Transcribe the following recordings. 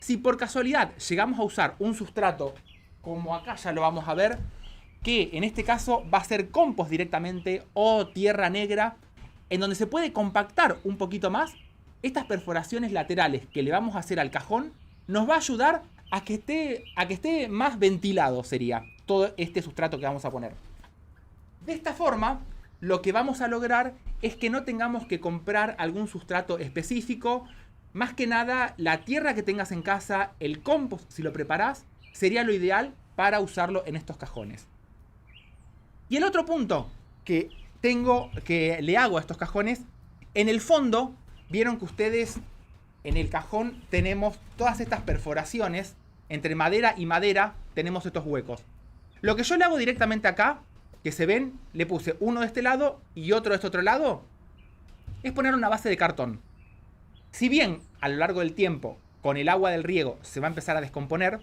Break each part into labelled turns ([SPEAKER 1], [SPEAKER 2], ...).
[SPEAKER 1] Si por casualidad llegamos a usar un sustrato, como acá ya lo vamos a ver, que en este caso va a ser compost directamente o tierra negra, en donde se puede compactar un poquito más, estas perforaciones laterales que le vamos a hacer al cajón nos va a ayudar a que esté más ventilado, sería todo este sustrato que vamos a poner. De esta forma, lo que vamos a lograr es que no tengamos que comprar algún sustrato específico. Más que nada, la tierra que tengas en casa, el compost, si lo preparás, sería lo ideal para usarlo en estos cajones. Y el otro punto que le hago a estos cajones, en el fondo, vieron que ustedes en el cajón tenemos todas estas perforaciones, entre madera y madera tenemos estos huecos. Lo que yo le hago directamente acá, que se ven, le puse uno de este lado y otro de este otro lado, es poner una base de cartón. Si bien a lo largo del tiempo, con el agua del riego, se va a empezar a descomponer,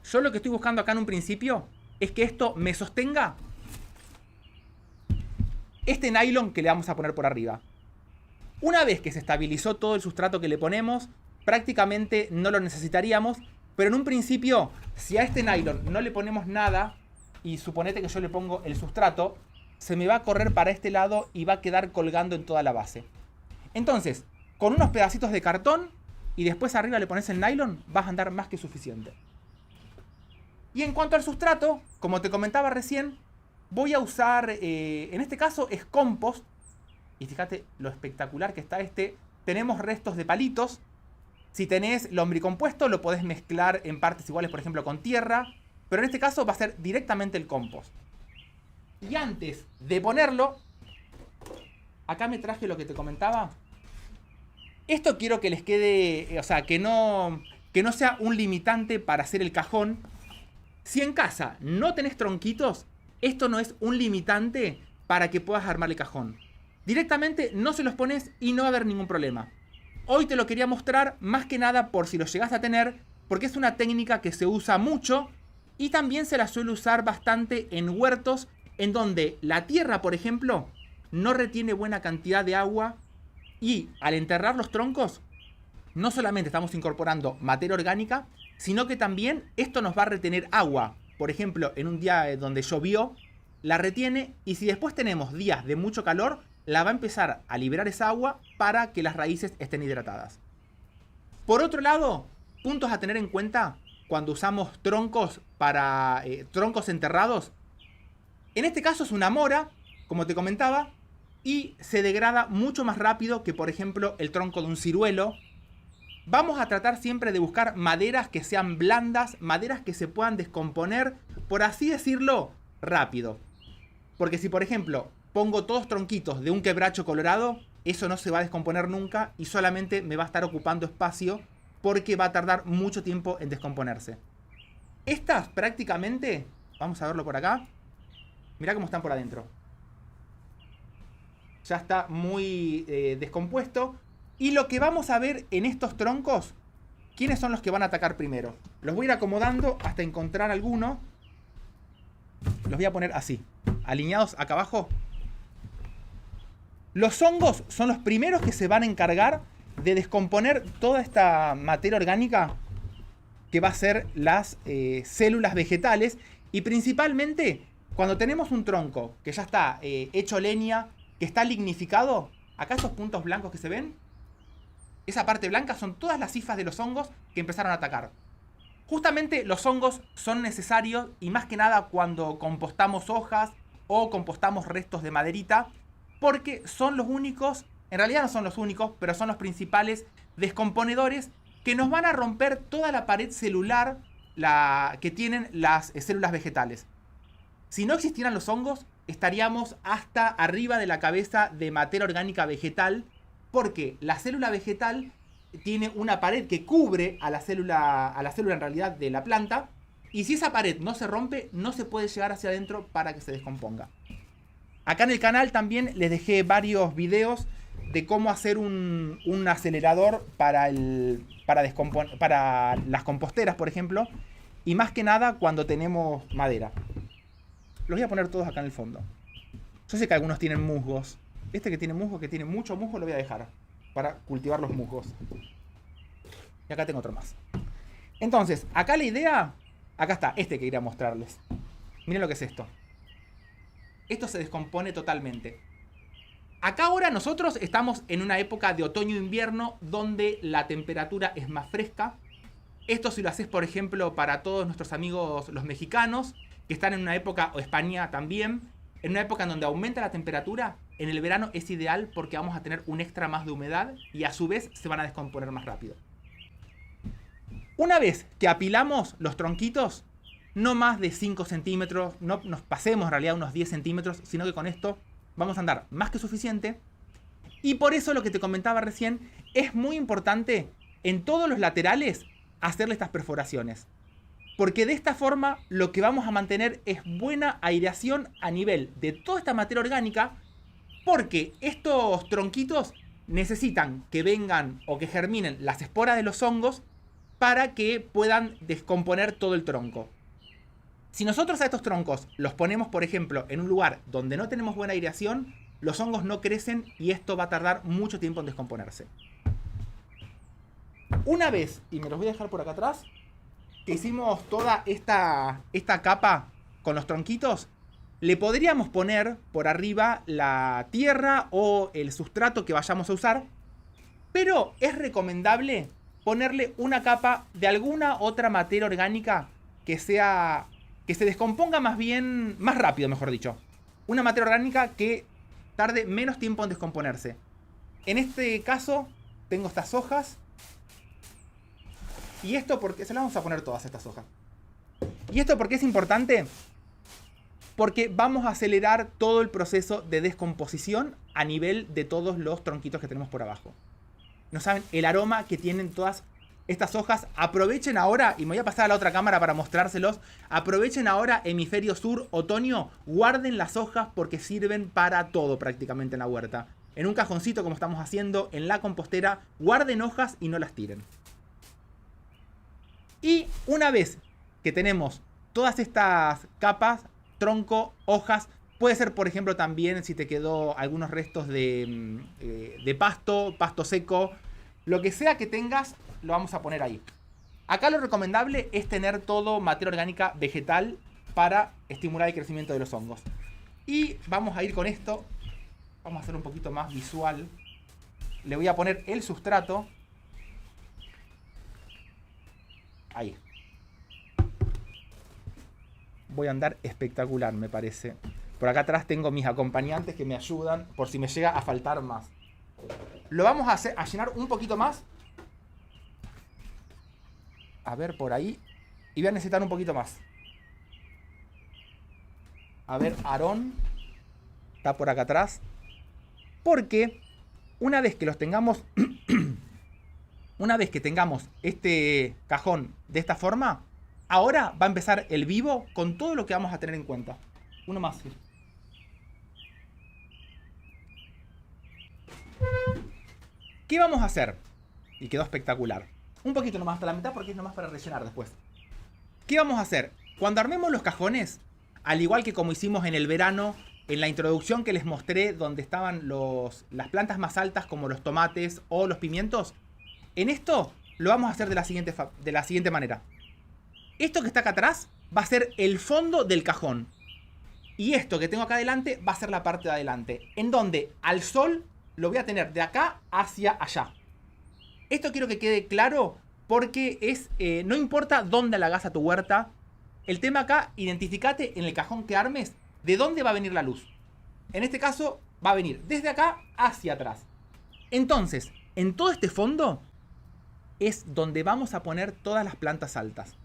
[SPEAKER 1] yo lo que estoy buscando acá en un principio es que esto me sostenga este nylon que le vamos a poner por arriba. Una vez que se estabilizó todo el sustrato que le ponemos, prácticamente no lo necesitaríamos, pero en un principio, si a este nylon no le ponemos nada, y suponete que yo le pongo el sustrato, se me va a correr para este lado y va a quedar colgando en toda la base. Entonces, con unos pedacitos de cartón y después arriba le pones el nylon, vas a andar más que suficiente. Y en cuanto al sustrato, como te comentaba recién, voy a usar, en este caso es compost. Y fíjate lo espectacular que está este. Tenemos restos de palitos. Si tenés lombricompuesto, lo podés mezclar en partes iguales, por ejemplo, con tierra. Pero en este caso va a ser directamente el compost. Y antes de ponerlo, acá me traje lo que te comentaba. Esto quiero que les quede, o sea, que no sea un limitante para hacer el cajón. Si en casa no tenés tronquitos, esto no es un limitante para que puedas armar el cajón. Directamente no se los pones y no va a haber ningún problema. Hoy te lo quería mostrar más que nada por si lo llegas a tener, porque es una técnica que se usa mucho y también se la suele usar bastante en huertos en donde la tierra, por ejemplo, no retiene buena cantidad de agua y al enterrar los troncos, no solamente estamos incorporando materia orgánica, sino que también esto nos va a retener agua. Por ejemplo, en un día donde llovió, la retiene y si después tenemos días de mucho calor, la va a empezar a liberar esa agua para que las raíces estén hidratadas. Por otro lado, puntos a tener en cuenta cuando usamos troncos para troncos enterrados. En este caso es una mora, como te comentaba, y se degrada mucho más rápido que, por ejemplo, el tronco de un ciruelo. Vamos a tratar siempre de buscar maderas que sean blandas, maderas que se puedan descomponer, por así decirlo, rápido. Porque si, por ejemplo, pongo todos tronquitos de un quebracho colorado, eso no se va a descomponer nunca y solamente me va a estar ocupando espacio porque va a tardar mucho tiempo en descomponerse. Estas prácticamente, vamos a verlo por acá, mirá cómo están por adentro. Ya está muy descompuesto. Y lo que vamos a ver en estos troncos, ¿quiénes son los que van a atacar primero? Los voy a ir acomodando hasta encontrar alguno. Los voy a poner así, alineados acá abajo. Los hongos son los primeros que se van a encargar de descomponer toda esta materia orgánica que va a ser las células vegetales. Y principalmente, cuando tenemos un tronco que ya está hecho leña, que está lignificado, acá esos puntos blancos que se ven, esa parte blanca son todas las hifas de los hongos que empezaron a atacar. Justamente los hongos son necesarios y más que nada cuando compostamos hojas o compostamos restos de maderita, porque son los únicos, en realidad no son los únicos, pero son los principales descomponedores que nos van a romper toda la pared celular que tienen las células vegetales. Si no existieran los hongos, estaríamos hasta arriba de la cabeza de materia orgánica vegetal, porque la célula vegetal tiene una pared que cubre a la célula en realidad de la planta, y si esa pared no se rompe, no se puede llegar hacia adentro para que se descomponga. Acá en el canal también les dejé varios videos de cómo hacer un acelerador para las composteras, por ejemplo, y más que nada cuando tenemos madera. Los voy a poner todos acá en el fondo. Yo sé que algunos tienen musgos. Este que tiene musgo, que tiene mucho musgo, lo voy a dejar para cultivar los musgos. Y acá tengo otro más. Entonces, acá la idea... Acá está, este que quería mostrarles. Miren lo que es esto. Esto se descompone totalmente. Acá ahora nosotros estamos en una época de otoño-invierno donde la temperatura es más fresca. Esto si lo haces, por ejemplo, para todos nuestros amigos los mexicanos, que están en una época, o España también, en una época en donde aumenta la temperatura, en el verano es ideal porque vamos a tener un extra más de humedad y a su vez se van a descomponer más rápido. Una vez que apilamos los tronquitos, no más de 5 centímetros, no nos pasemos en realidad unos 10 centímetros, sino que con esto vamos a andar más que suficiente. Y por eso lo que te comentaba recién, es muy importante en todos los laterales hacerle estas perforaciones. Porque de esta forma lo que vamos a mantener es buena aireación a nivel de toda esta materia orgánica, porque estos tronquitos necesitan que vengan o que germinen las esporas de los hongos para que puedan descomponer todo el tronco. Si nosotros a estos troncos los ponemos, por ejemplo, en un lugar donde no tenemos buena aireación, los hongos no crecen y esto va a tardar mucho tiempo en descomponerse. Una vez, y me los voy a dejar por acá atrás, que hicimos toda esta capa con los tronquitos, le podríamos poner por arriba la tierra o el sustrato que vayamos a usar, pero es recomendable ponerle una capa de alguna otra materia orgánica que se descomponga más rápido, mejor dicho. Una materia orgánica que tarde menos tiempo en descomponerse. En este caso, tengo estas hojas. Y esto porque... Se las vamos a poner todas estas hojas. ¿Y esto por qué es importante? Porque vamos a acelerar todo el proceso de descomposición a nivel de todos los tronquitos que tenemos por abajo. No saben el aroma que tienen todas estas hojas. Aprovechen ahora, y me voy a pasar a la otra cámara para mostrárselos. Aprovechen ahora, hemisferio sur, otoño. Guarden las hojas porque sirven para todo prácticamente en la huerta. En un cajoncito como estamos haciendo, en la compostera, guarden hojas y no las tiren. Y una vez que tenemos todas estas capas, tronco, hojas, puede ser por ejemplo también si te quedó algunos restos de pasto seco, lo que sea que tengas, lo vamos a poner ahí. Acá lo recomendable es tener todo materia orgánica vegetal para estimular el crecimiento de los hongos. Y vamos a ir con esto, vamos a hacer un poquito más visual. Le voy a poner el sustrato. Ahí. Voy a andar espectacular, me parece. Por acá atrás tengo mis acompañantes que me ayudan por si me llega a faltar más. Lo vamos a llenar un poquito más. A ver, por ahí. Y voy a necesitar un poquito más. A ver, Aarón está por acá atrás. Porque una vez que los tengamos... Una vez que tengamos este cajón de esta forma, ahora va a empezar el vivo con todo lo que vamos a tener en cuenta. Uno más. ¿Qué vamos a hacer? Y quedó espectacular. Un poquito nomás hasta la mitad porque es nomás para rellenar después. ¿Qué vamos a hacer? Cuando armemos los cajones, al igual que como hicimos en el verano, en la introducción que les mostré donde estaban las plantas más altas como los tomates o los pimientos, en esto lo vamos a hacer de la siguiente manera. Esto que está acá atrás va a ser el fondo del cajón. Y esto que tengo acá adelante va a ser la parte de adelante. En donde al sol lo voy a tener de acá hacia allá. Esto quiero que quede claro porque no importa dónde la hagas a tu huerta. El tema acá, identificate en el cajón que armes de dónde va a venir la luz. En este caso va a venir desde acá hacia atrás. Entonces, en todo este fondo es donde vamos a poner todas las plantas altas.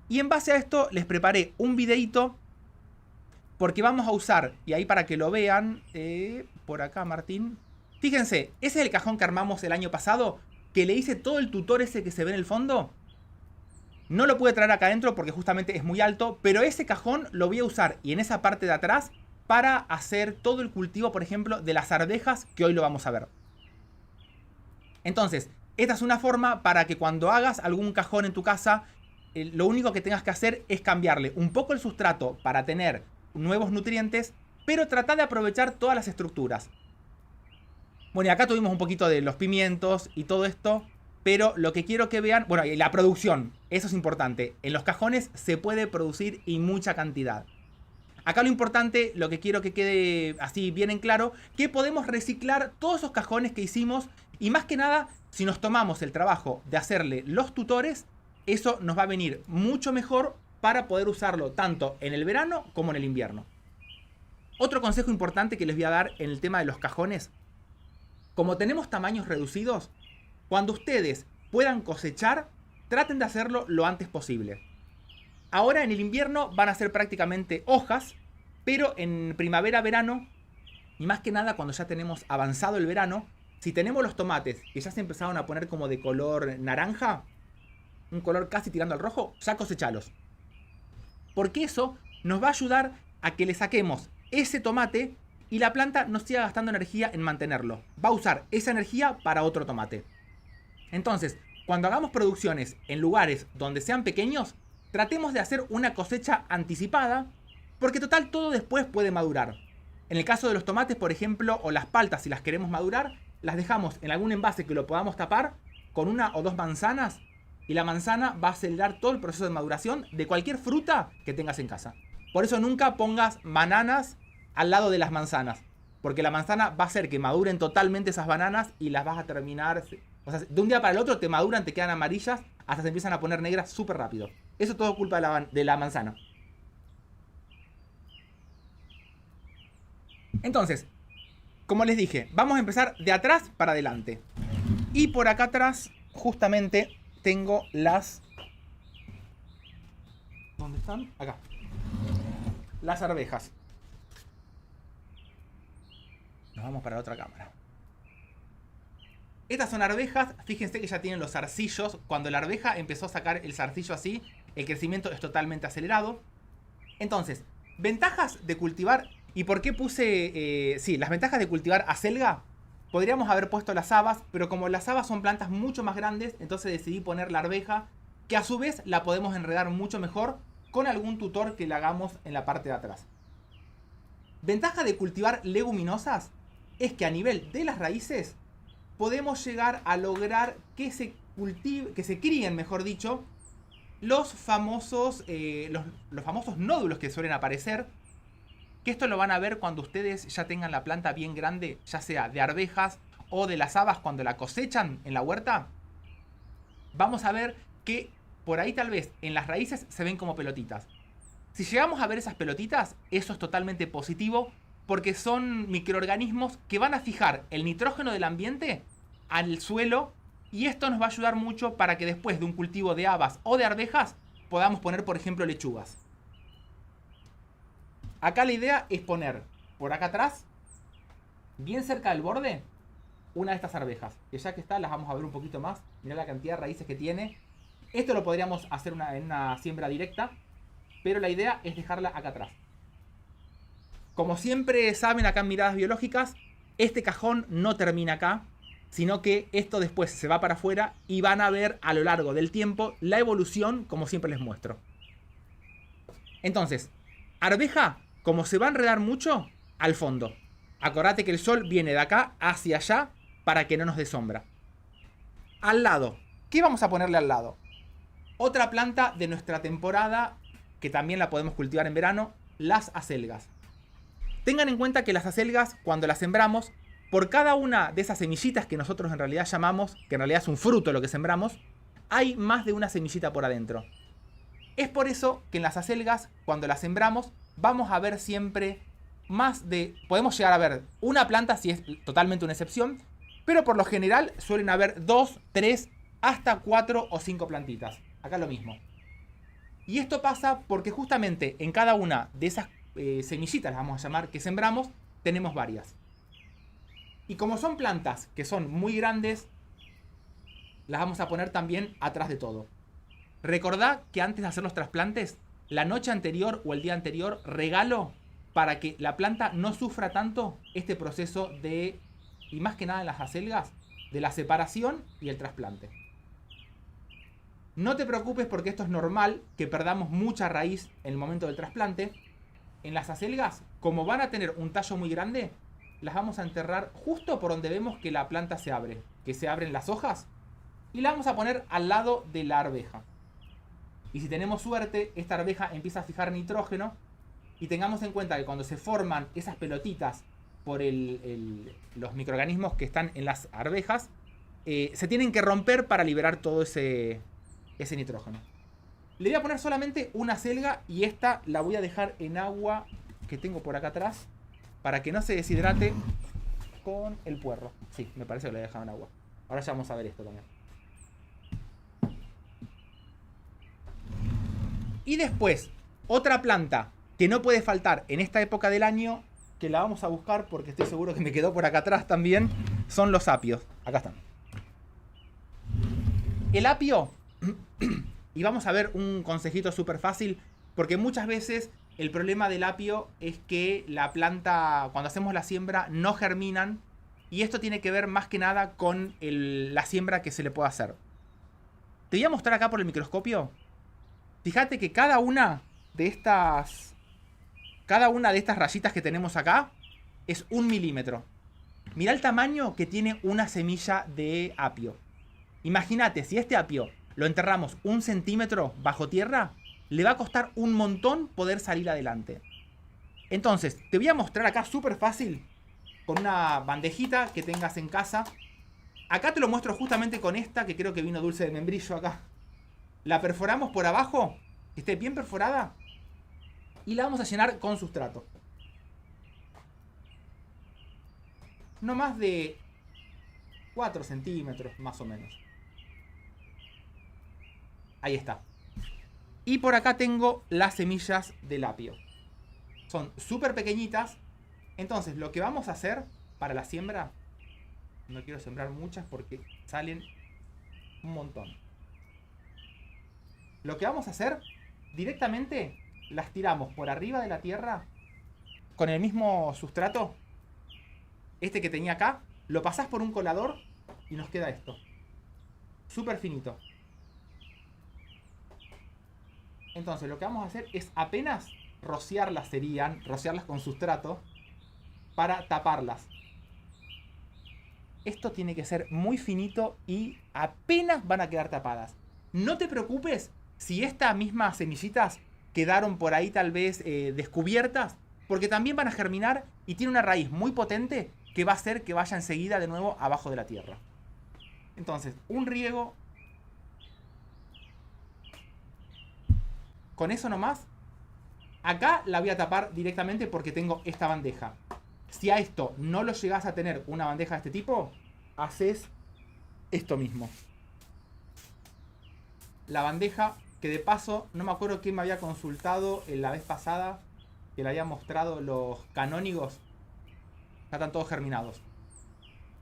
[SPEAKER 1] Y en base a esto les preparé un videito porque vamos a usar, y ahí para que lo vean, por acá Martín. Fíjense, ese es el cajón que armamos el año pasado, que le hice todo el tutor ese que se ve en el fondo. No lo pude traer acá adentro porque justamente es muy alto, pero ese cajón lo voy a usar y en esa parte de atrás para hacer todo el cultivo, por ejemplo, de las arvejas, que hoy lo vamos a ver. Entonces, esta es una forma para que cuando hagas algún cajón en tu casa, lo único que tengas que hacer es cambiarle un poco el sustrato para tener nuevos nutrientes, pero trata de aprovechar todas las estructuras. Bueno, y acá tuvimos un poquito de los pimientos y todo esto. Pero lo que quiero que vean, bueno, y la producción, eso es importante. En los cajones se puede producir y mucha cantidad. Acá lo importante, lo que quiero que quede así bien en claro, que podemos reciclar todos esos cajones que hicimos y más que nada, si nos tomamos el trabajo de hacerle los tutores, eso nos va a venir mucho mejor para poder usarlo tanto en el verano como en el invierno. Otro consejo importante que les voy a dar en el tema de los cajones, como tenemos tamaños reducidos, cuando ustedes puedan cosechar, traten de hacerlo lo antes posible. Ahora en el invierno van a ser prácticamente hojas, pero en primavera-verano, y más que nada cuando ya tenemos avanzado el verano, si tenemos los tomates que ya se empezaron a poner como de color naranja, un color casi tirando al rojo, ya cosechalos. Porque eso nos va a ayudar a que le saquemos ese tomate y la planta no siga gastando energía en mantenerlo. Va a usar esa energía para otro tomate. Entonces, cuando hagamos producciones en lugares donde sean pequeños, tratemos de hacer una cosecha anticipada, porque total todo después puede madurar. En el caso de los tomates, por ejemplo, o las paltas, si las queremos madurar, las dejamos en algún envase que lo podamos tapar con 1 o 2 manzanas, y la manzana va a acelerar todo el proceso de maduración de cualquier fruta que tengas en casa. Por eso nunca pongas bananas al lado de las manzanas, porque la manzana va a hacer que maduren totalmente esas bananas y las vas a terminar... O sea, de un día para el otro te maduran, te quedan amarillas, hasta se empiezan a poner negras súper rápido. Eso es todo culpa de la manzana. Entonces, como les dije, vamos a empezar de atrás para adelante. Y por acá atrás, justamente, tengo las... ¿Dónde están? Acá. Las arvejas. Nos vamos para la otra cámara. Estas son arvejas, fíjense que ya tienen los zarcillos. Cuando la arveja empezó a sacar el zarcillo así, el crecimiento es totalmente acelerado. Entonces, ventajas de cultivar... ¿Y por qué puse...? Sí, las ventajas de cultivar acelga. Podríamos haber puesto las habas, pero como las habas son plantas mucho más grandes, entonces decidí poner la arveja, que a su vez la podemos enredar mucho mejor con algún tutor que le hagamos en la parte de atrás. Ventaja de cultivar leguminosas es que a nivel de las raíces podemos llegar a lograr que se críen, mejor dicho, los famosos nódulos que suelen aparecer. Que esto lo van a ver cuando ustedes ya tengan la planta bien grande, ya sea de arvejas o de las habas cuando la cosechan en la huerta. Vamos a ver que por ahí tal vez en las raíces se ven como pelotitas. Si llegamos a ver esas pelotitas, eso es totalmente positivo porque son microorganismos que van a fijar el nitrógeno del ambiente al suelo y esto nos va a ayudar mucho para que después de un cultivo de habas o de arvejas podamos poner, por ejemplo, lechugas. Acá la idea es poner por acá atrás, bien cerca del borde, una de estas arvejas. Que ya que está, las vamos a ver un poquito más. Mirá la cantidad de raíces que tiene. Esto lo podríamos hacer en una siembra directa, pero la idea es dejarla acá atrás. Como siempre saben acá en Miradas Biológicas, este cajón no termina acá, sino que esto después se va para afuera y van a ver a lo largo del tiempo la evolución como siempre les muestro. Entonces, arveja, como se va a enredar mucho, al fondo. Acordate que el sol viene de acá hacia allá para que no nos dé sombra. Al lado. ¿Qué vamos a ponerle al lado? Otra planta de nuestra temporada, que también la podemos cultivar en verano, las acelgas. Tengan en cuenta que las acelgas, cuando las sembramos, por cada una de esas semillitas que nosotros en realidad llamamos, que en realidad es un fruto lo que sembramos, hay más de una semillita por adentro. Es por eso que en las acelgas, cuando las sembramos, vamos a ver siempre más de... Podemos llegar a ver una planta si es totalmente una excepción, pero por lo general suelen haber 2, 3, hasta 4 o 5 plantitas. Acá lo mismo. Y esto pasa porque justamente en cada una de esas semillitas, las vamos a llamar, que sembramos, tenemos varias. Y como son plantas que son muy grandes, las vamos a poner también atrás de todo. Recordá que antes de hacer los trasplantes, la noche anterior o el día anterior regalo para que la planta no sufra tanto este proceso de, y más que nada en las acelgas, de la separación y el trasplante. No te preocupes porque esto es normal que perdamos mucha raíz en el momento del trasplante. En las acelgas, como van a tener un tallo muy grande, las vamos a enterrar justo por donde vemos que la planta se abre. Que se abren las hojas. Y la vamos a poner al lado de la arveja. Y si tenemos suerte, esta arveja empieza a fijar nitrógeno. Y tengamos en cuenta que cuando se forman esas pelotitas por los microorganismos que están en las arvejas, se tienen que romper para liberar todo ese nitrógeno. Le voy a poner solamente una selga y esta la voy a dejar en agua que tengo por acá atrás para que no se deshidrate con el puerro. Sí, me parece que la he dejado en agua. Ahora ya vamos a ver esto también. Y después, otra planta que no puede faltar en esta época del año, que la vamos a buscar porque estoy seguro que me quedó por acá atrás también, son los apios. Acá están. El apio, y vamos a ver un consejito súper fácil, porque muchas veces el problema del apio es que la planta, cuando hacemos la siembra, no germinan, y esto tiene que ver más que nada con la siembra que se le puede hacer. Te voy a mostrar acá por el microscopio. Fíjate que cada una de estas rayitas que tenemos acá es 1 milímetro. Mirá el tamaño que tiene una semilla de apio. Imagínate, si este apio lo enterramos 1 centímetro bajo tierra, le va a costar un montón poder salir adelante. Entonces, te voy a mostrar acá súper fácil, con una bandejita que tengas en casa. Acá te lo muestro justamente con esta, que creo que vino dulce de membrillo acá. La perforamos por abajo, que esté bien perforada, y la vamos a llenar con sustrato. No más de 4 centímetros, más o menos. Ahí está. Y por acá tengo las semillas del apio. Son súper pequeñitas. Entonces, lo que vamos a hacer para la siembra, no quiero sembrar muchas porque salen un montón. Lo que vamos a hacer, directamente las tiramos por arriba de la tierra con el mismo sustrato. Este que tenía acá, lo pasás por un colador y nos queda esto. Súper finito. Entonces lo que vamos a hacer es apenas rociarlas con sustrato para taparlas. Esto tiene que ser muy finito y apenas van a quedar tapadas. No te preocupes si estas mismas semillitas quedaron por ahí tal vez descubiertas, porque también van a germinar y tiene una raíz muy potente que va a hacer que vaya enseguida de nuevo abajo de la tierra. Entonces, un riego. Con eso nomás. Acá la voy a tapar directamente porque tengo esta bandeja. Si a esto no lo llegás a tener una bandeja de este tipo, haces esto mismo. La bandeja, que de paso, no me acuerdo quién me había consultado la vez pasada, que le había mostrado los canónigos. Ya están todos germinados.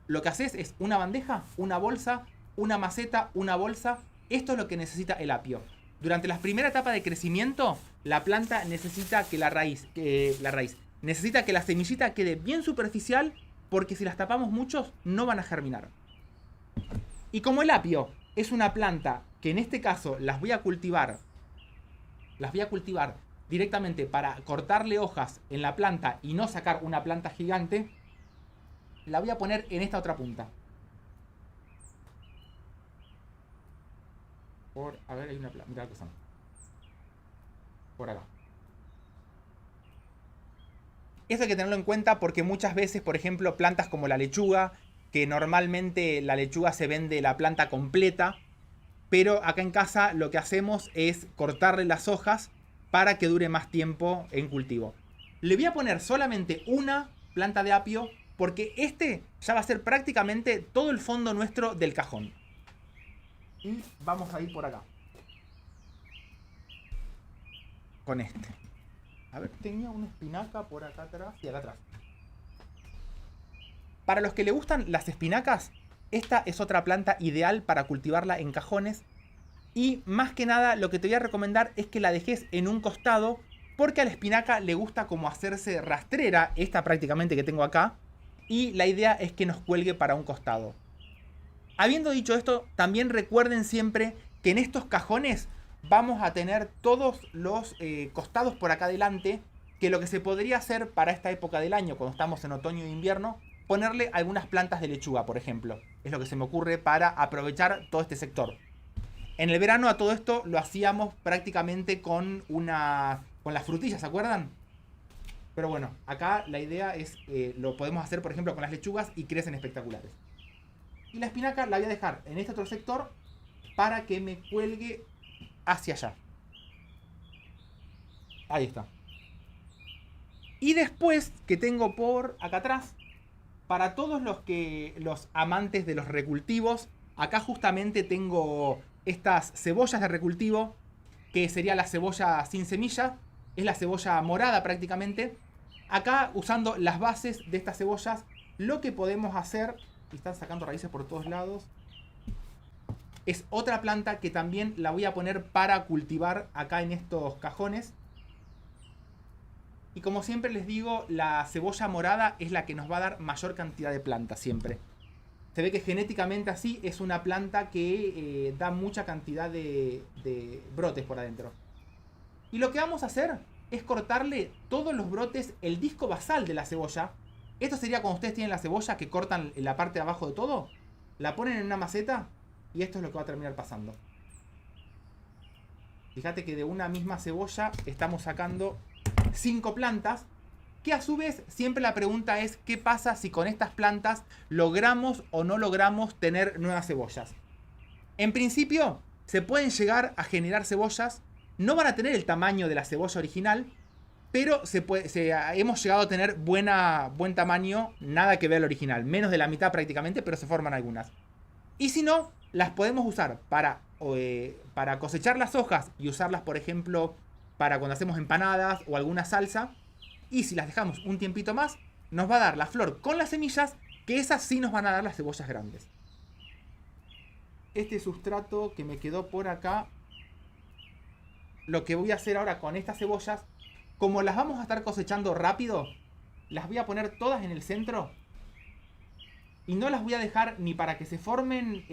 [SPEAKER 1] Lo que haces es una bandeja, una bolsa, una maceta, una bolsa. Esto es lo que necesita el apio. Durante la primera etapa de crecimiento, la planta necesita que necesita que la semillita quede bien superficial, porque si las tapamos mucho, no van a germinar. Y como el apio es una planta que en este caso las voy a cultivar directamente para cortarle hojas en la planta y no sacar una planta gigante, la voy a poner en esta otra punta. A ver, hay una planta. Mirá que son. Por acá. Esto hay que tenerlo en cuenta porque muchas veces, por ejemplo, plantas como la lechuga, que normalmente la lechuga se vende la planta completa, pero acá en casa lo que hacemos es cortarle las hojas para que dure más tiempo en cultivo. Le voy a poner solamente una planta de apio porque este ya va a ser prácticamente todo el fondo nuestro del cajón. Y vamos a ir por acá. Con este. A ver, tenía una espinaca por acá atrás. Y acá atrás. Para los que le gustan las espinacas, esta es otra planta ideal para cultivarla en cajones. Y más que nada, lo que te voy a recomendar es que la dejes en un costado, porque a la espinaca le gusta como hacerse rastrera, esta prácticamente que tengo acá. Y la idea es que nos cuelgue para un costado. Habiendo dicho esto, también recuerden siempre que en estos cajones vamos a tener todos los costados por acá adelante, que lo que se podría hacer para esta época del año, cuando estamos en otoño e invierno, ponerle algunas plantas de lechuga, por ejemplo. Es lo que se me ocurre para aprovechar todo este sector. En el verano a todo esto lo hacíamos prácticamente con las frutillas, ¿se acuerdan? Pero bueno, acá la idea es, lo podemos hacer por ejemplo con las lechugas y crecen espectaculares. Y la espinaca la voy a dejar en este otro sector para que me cuelgue hacia allá. Ahí está. Y después que tengo por acá atrás, para todos los amantes de los recultivos, acá justamente tengo estas cebollas de recultivo, que sería la cebolla sin semilla, es la cebolla morada prácticamente. Acá, usando las bases de estas cebollas, lo que podemos hacer, y están sacando raíces por todos lados, es otra planta que también la voy a poner para cultivar acá en estos cajones. Y como siempre les digo, la cebolla morada es la que nos va a dar mayor cantidad de plantas siempre. Se ve que genéticamente así es una planta que da mucha cantidad de brotes por adentro. Y lo que vamos a hacer es cortarle todos los brotes, el disco basal de la cebolla. Esto sería cuando ustedes tienen la cebolla que cortan la parte de abajo de todo. La ponen en una maceta y esto es lo que va a terminar pasando. Fíjate que de una misma cebolla estamos sacando 5 plantas, que a su vez siempre la pregunta es ¿qué pasa si con estas plantas logramos o no logramos tener nuevas cebollas? En principio se pueden llegar a generar cebollas, no van a tener el tamaño de la cebolla original, pero hemos llegado a tener buen tamaño, nada que ver al original, menos de la mitad prácticamente, pero se forman algunas. Y si no, las podemos usar para cosechar las hojas y usarlas por ejemplo para cuando hacemos empanadas o alguna salsa. Y si las dejamos un tiempito más, nos va a dar la flor con las semillas, que esas sí nos van a dar las cebollas grandes. Este sustrato que me quedó por acá, lo que voy a hacer ahora con estas cebollas, como las vamos a estar cosechando rápido, las voy a poner todas en el centro. Y no las voy a dejar ni para que se formen,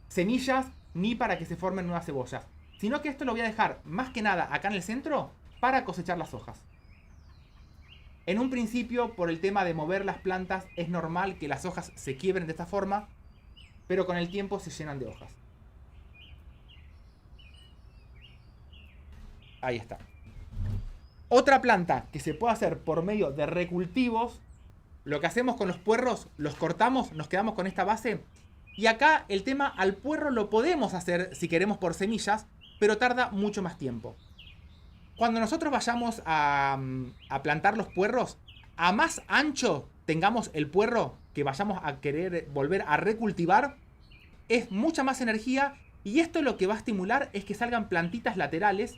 [SPEAKER 1] semillas, ni para que se formen nuevas cebollas, sino que esto lo voy a dejar más que nada acá en el centro para cosechar las hojas. En un principio, por el tema de mover las plantas, es normal que las hojas se quiebren de esta forma, pero con el tiempo se llenan de hojas. Ahí está. Otra planta que se puede hacer por medio de recultivos, lo que hacemos con los puerros, los cortamos, nos quedamos con esta base. Y acá el tema, al puerro lo podemos hacer si queremos por semillas, pero tarda mucho más tiempo. Cuando nosotros vayamos a plantar los puerros, a más ancho tengamos el puerro que vayamos a querer volver a recultivar, es mucha más energía, y esto lo que va a estimular es que salgan plantitas laterales,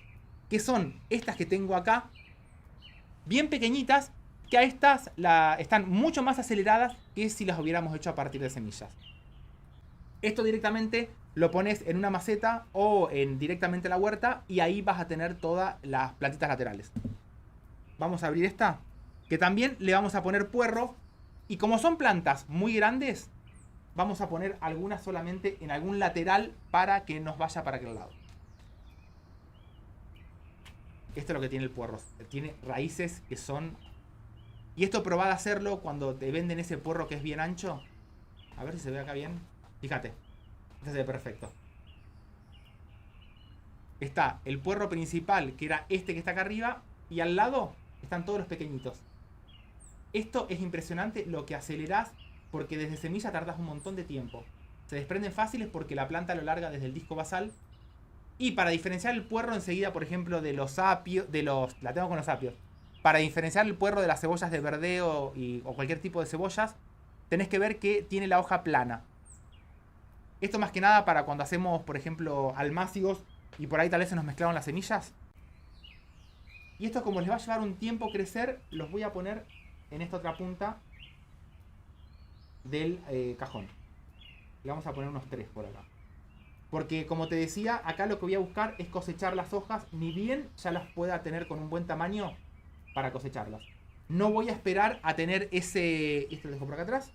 [SPEAKER 1] que son estas que tengo acá, bien pequeñitas, que a estas están mucho más aceleradas que si las hubiéramos hecho a partir de semillas. Esto directamente lo pones en una maceta o directamente en la huerta y ahí vas a tener todas las plantitas laterales. Vamos a abrir esta, que también le vamos a poner puerro. Y como son plantas muy grandes, vamos a poner algunas solamente en algún lateral para que nos vaya para aquel lado. Esto es lo que tiene el puerro. Tiene raíces que son... Y esto probad a hacerlo cuando te venden ese puerro que es bien ancho. A ver si se ve acá bien. Fíjate, este se ve perfecto. Está el puerro principal, que era este que está acá arriba, y al lado están todos los pequeñitos. Esto es impresionante lo que acelerás, porque desde semilla tardás un montón de tiempo. Se desprenden fáciles porque la planta lo larga desde el disco basal. Y para diferenciar el puerro enseguida, por ejemplo, de los apios, la tengo con los apios. Para diferenciar el puerro de las cebollas de verdeo o cualquier tipo de cebollas, tenés que ver que tiene la hoja plana. Esto más que nada para cuando hacemos, por ejemplo, almácigos y por ahí tal vez se nos mezclaron las semillas. Y esto, como les va a llevar un tiempo crecer, los voy a poner en esta otra punta del cajón. Le vamos a poner unos 3 por acá. Porque como te decía, acá lo que voy a buscar es cosechar las hojas, ni bien ya las pueda tener con un buen tamaño para cosecharlas. No voy a esperar a tener ese... Esto lo dejo por acá atrás.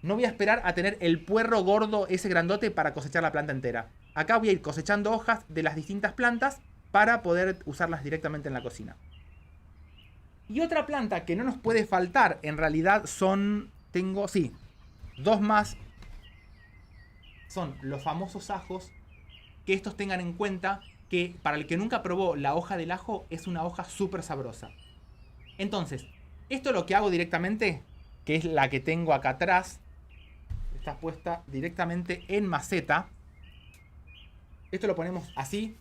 [SPEAKER 1] No voy a esperar a tener el puerro gordo, ese grandote, para cosechar la planta entera. Acá voy a ir cosechando hojas de las distintas plantas para poder usarlas directamente en la cocina. Y otra planta que no nos puede faltar, en realidad son, sí, dos más. Son los famosos ajos, que estos tengan en cuenta que para el que nunca probó la hoja del ajo, es una hoja súper sabrosa. Entonces, esto lo que hago directamente, que es la que tengo acá atrás, está puesta directamente en maceta. Esto lo ponemos así.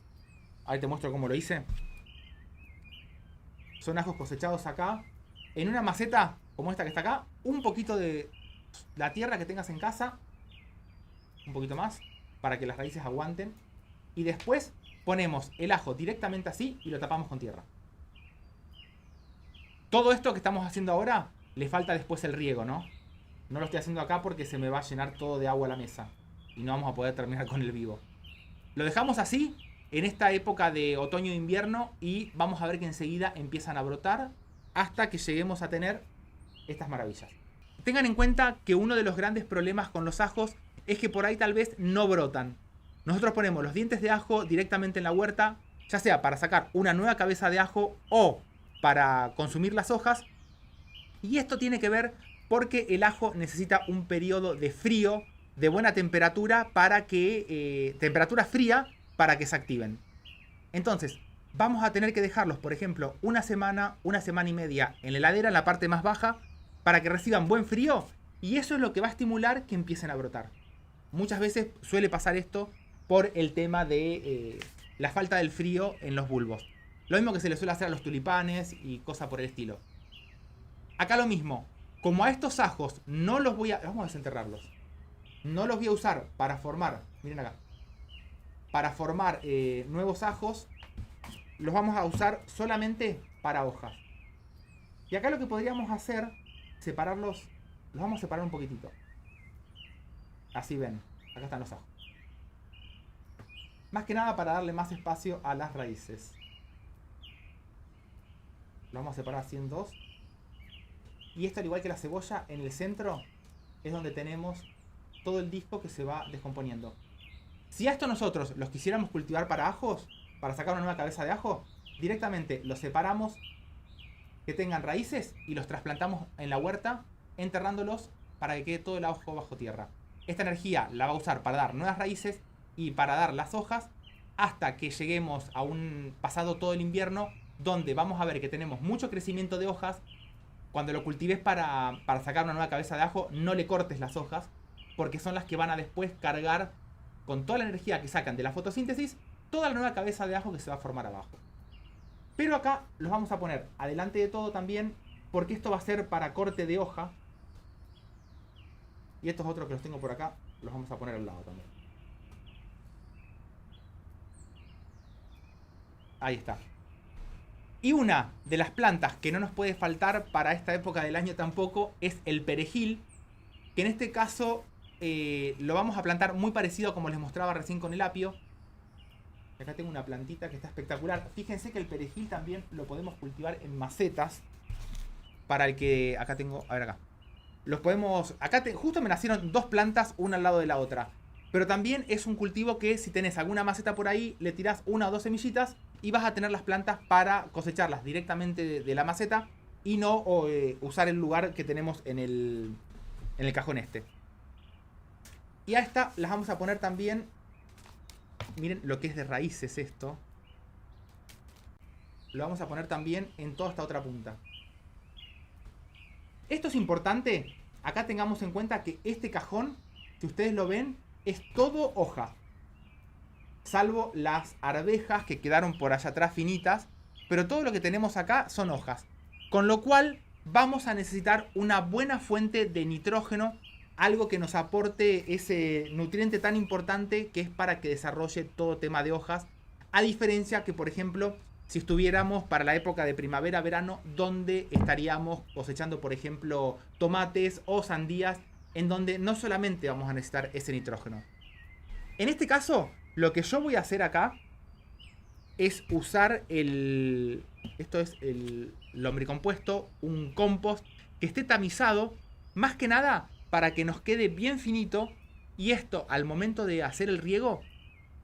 [SPEAKER 1] Ahí te muestro cómo lo hice. Son ajos cosechados acá. En una maceta, como esta que está acá, un poquito de la tierra que tengas en casa. Un poquito más, para que las raíces aguanten. Y después ponemos el ajo directamente así y lo tapamos con tierra. Todo esto que estamos haciendo ahora, le falta después el riego, ¿no? No lo estoy haciendo acá porque se me va a llenar todo de agua a la mesa. Y no vamos a poder terminar con el vivo. Lo dejamos así en esta época de otoño e invierno y vamos a ver que enseguida empiezan a brotar hasta que lleguemos a tener estas maravillas. Tengan en cuenta que uno de los grandes problemas con los ajos es que por ahí tal vez no brotan. Nosotros ponemos los dientes de ajo directamente en la huerta, ya sea para sacar una nueva cabeza de ajo o para consumir las hojas. Y esto tiene que ver porque el ajo necesita un periodo de frío, de buena temperatura, para que temperatura fría para que se activen. Entonces, vamos a tener que dejarlos, por ejemplo, una semana y media en la heladera, en la parte más baja, para que reciban buen frío. Y eso es lo que va a estimular que empiecen a brotar. Muchas veces suele pasar esto por el tema de la falta del frío en los bulbos. Lo mismo que se le suele hacer a los tulipanes y cosas por el estilo. Acá lo mismo. Como a estos ajos no los voy a... Vamos a desenterrarlos. No los voy a usar para formar... Miren acá. Para formar nuevos ajos. Los vamos a usar solamente para hojas. Y acá lo que podríamos hacer... Separarlos... Los vamos a separar un poquitito. Así ven. Acá están los ajos. Más que nada para darle más espacio a las raíces. Lo vamos a separar así en dos. Y esto, al igual que la cebolla, en el centro es donde tenemos todo el disco que se va descomponiendo. Si a esto nosotros los quisiéramos cultivar para ajos, para sacar una nueva cabeza de ajo, directamente los separamos que tengan raíces y los trasplantamos en la huerta, enterrándolos para que quede todo el ajo bajo tierra. Esta energía la va a usar para dar nuevas raíces y para dar las hojas hasta que lleguemos a un pasado todo el invierno, donde vamos a ver que tenemos mucho crecimiento de hojas. Cuando lo cultives para sacar una nueva cabeza de ajo, no le cortes las hojas, porque son las que van a después cargar con toda la energía que sacan de la fotosíntesis, toda la nueva cabeza de ajo que se va a formar abajo. Pero acá los vamos a poner adelante de todo también, porque esto va a ser para corte de hoja. Y estos otros que los tengo por acá, los vamos a poner al lado también. Ahí está. Y una de las plantas que no nos puede faltar para esta época del año tampoco es el perejil, que en este caso lo vamos a plantar muy parecido a como les mostraba recién con el apio. Acá tengo una plantita que está espectacular. Fíjense que el perejil también lo podemos cultivar en macetas. Para el que... Acá tengo... A ver acá. Los podemos... Acá justo me nacieron dos plantas una al lado de la otra. Pero también es un cultivo que si tenés alguna maceta por ahí, le tirás una o dos semillitas y vas a tener las plantas para cosecharlas directamente de la maceta y no usar el lugar que tenemos en el cajón este. Y a esta las vamos a poner también... Miren lo que es de raíces esto. Lo vamos a poner también en toda esta otra punta. Esto es importante. Acá tengamos en cuenta que este cajón, si ustedes lo ven, es todo hoja. Salvo las arvejas que quedaron por allá atrás finitas. Pero todo lo que tenemos acá son hojas. Con lo cual vamos a necesitar una buena fuente de nitrógeno. Algo que nos aporte ese nutriente tan importante que es para que desarrolle todo tema de hojas. A diferencia que, por ejemplo, si estuviéramos para la época de primavera-verano, donde estaríamos cosechando, por ejemplo, tomates o sandías, en donde no solamente vamos a necesitar ese nitrógeno. En este caso, lo que yo voy a hacer acá es usar esto es el lombricompuesto, un compost que esté tamizado, más que nada para que nos quede bien finito. Y esto, al momento de hacer el riego,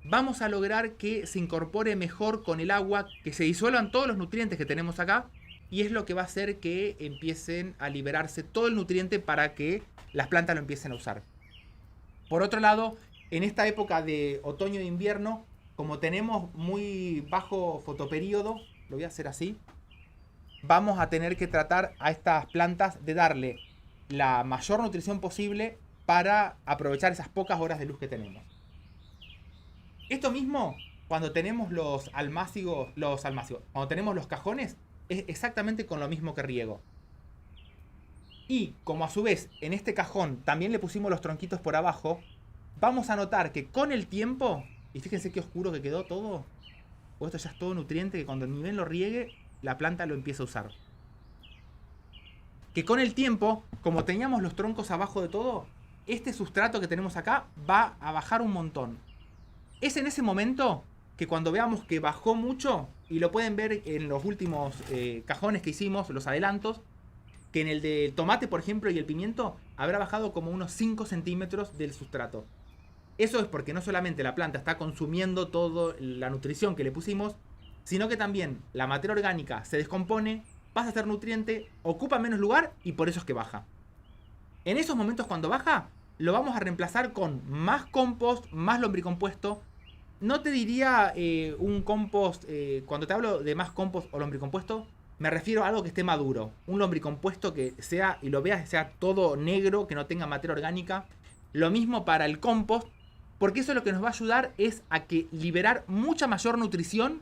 [SPEAKER 1] vamos a lograr que se incorpore mejor con el agua, que se disuelvan todos los nutrientes que tenemos acá, y es lo que va a hacer que empiecen a liberarse todo el nutriente para que las plantas lo empiecen a usar. Por otro lado, en esta época de otoño e invierno, como tenemos muy bajo fotoperíodo, lo voy a hacer así, vamos a tener que tratar a estas plantas de darle la mayor nutrición posible para aprovechar esas pocas horas de luz que tenemos. Esto mismo, cuando tenemos los almácigos, cuando tenemos los cajones, es exactamente con lo mismo que riego. Y como a su vez en este cajón también le pusimos los tronquitos por abajo, vamos a notar que con el tiempo, y fíjense qué oscuro que quedó todo, o esto ya es todo nutriente que cuando el nivel lo riegue, la planta lo empieza a usar. Que con el tiempo, como teníamos los troncos abajo de todo, este sustrato que tenemos acá va a bajar un montón. Es en ese momento que cuando veamos que bajó mucho, y lo pueden ver en los últimos cajones que hicimos, los adelantos, que en el del tomate, por ejemplo, y el pimiento, habrá bajado como unos 5 centímetros del sustrato. Eso es porque no solamente la planta está consumiendo toda la nutrición que le pusimos, sino que también la materia orgánica se descompone, pasa a ser nutriente, ocupa menos lugar y por eso es que baja. En esos momentos cuando baja, lo vamos a reemplazar con más compost, más lombricompuesto. No te diría un compost, cuando te hablo de más compost o lombricompuesto, me refiero a algo que esté maduro. Un lombricompuesto que sea, y lo veas, que sea todo negro, que no tenga materia orgánica. Lo mismo para el compost, porque eso lo que nos va a ayudar es a que liberar mucha mayor nutrición,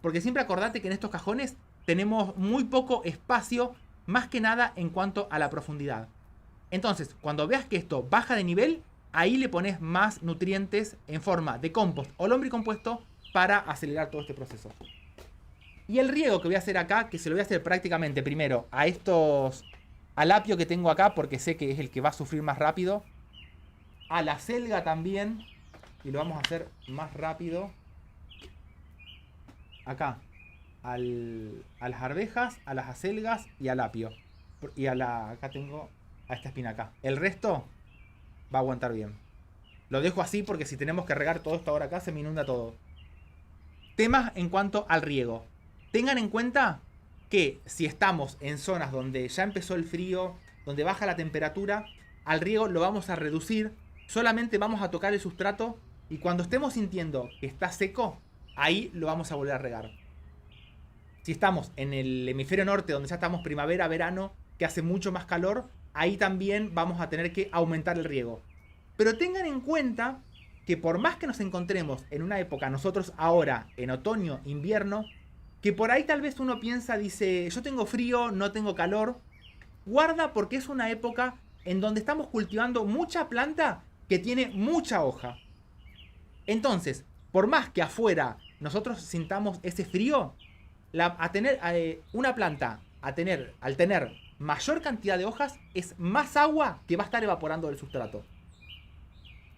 [SPEAKER 1] porque siempre acordate que en estos cajones tenemos muy poco espacio, más que nada en cuanto a la profundidad. Entonces, cuando veas que esto baja de nivel, ahí le pones más nutrientes en forma de compost o lombricompuesto para acelerar todo este proceso. Y el riego que voy a hacer acá, que se lo voy a hacer prácticamente primero a estos, al apio que tengo acá, porque sé que es el que va a sufrir más rápido. A la selga también, y lo vamos a hacer más rápido. Acá, a las arvejas, a las acelgas y al apio. Y acá tengo a esta espinaca. El resto va a aguantar bien. Lo dejo así porque si tenemos que regar todo esto ahora acá se me inunda todo. Temas en cuanto al riego. Tengan en cuenta que si estamos en zonas donde ya empezó el frío, donde baja la temperatura, al riego lo vamos a reducir. Solamente vamos a tocar el sustrato y cuando estemos sintiendo que está seco, ahí lo vamos a volver a regar. Si estamos en el hemisferio norte, donde ya estamos primavera, verano, que hace mucho más calor, ahí también vamos a tener que aumentar el riego. Pero tengan en cuenta que por más que nos encontremos en una época, nosotros ahora, en otoño, invierno, que por ahí tal vez uno piensa, dice, yo tengo frío, no tengo calor. Guarda porque es una época en donde estamos cultivando mucha planta que tiene mucha hoja. Entonces, por más que afuera nosotros sintamos ese frío, una planta al tener mayor cantidad de hojas, es más agua que va a estar evaporando del sustrato.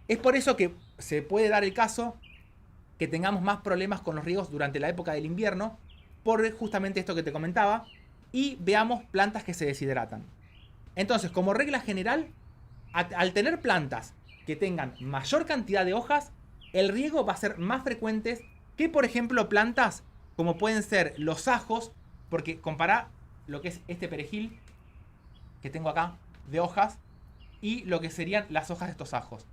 [SPEAKER 1] Es por eso que se puede dar el caso que tengamos más problemas con los riegos durante la época del invierno, por justamente esto que te comentaba, y veamos plantas que se deshidratan. Entonces, como regla general, al tener plantas que tengan mayor cantidad de hojas, el riego va a ser más frecuente que, por ejemplo, plantas como pueden ser los ajos, porque compará lo que es este perejil que tengo acá de hojas y lo que serían las hojas de estos ajos.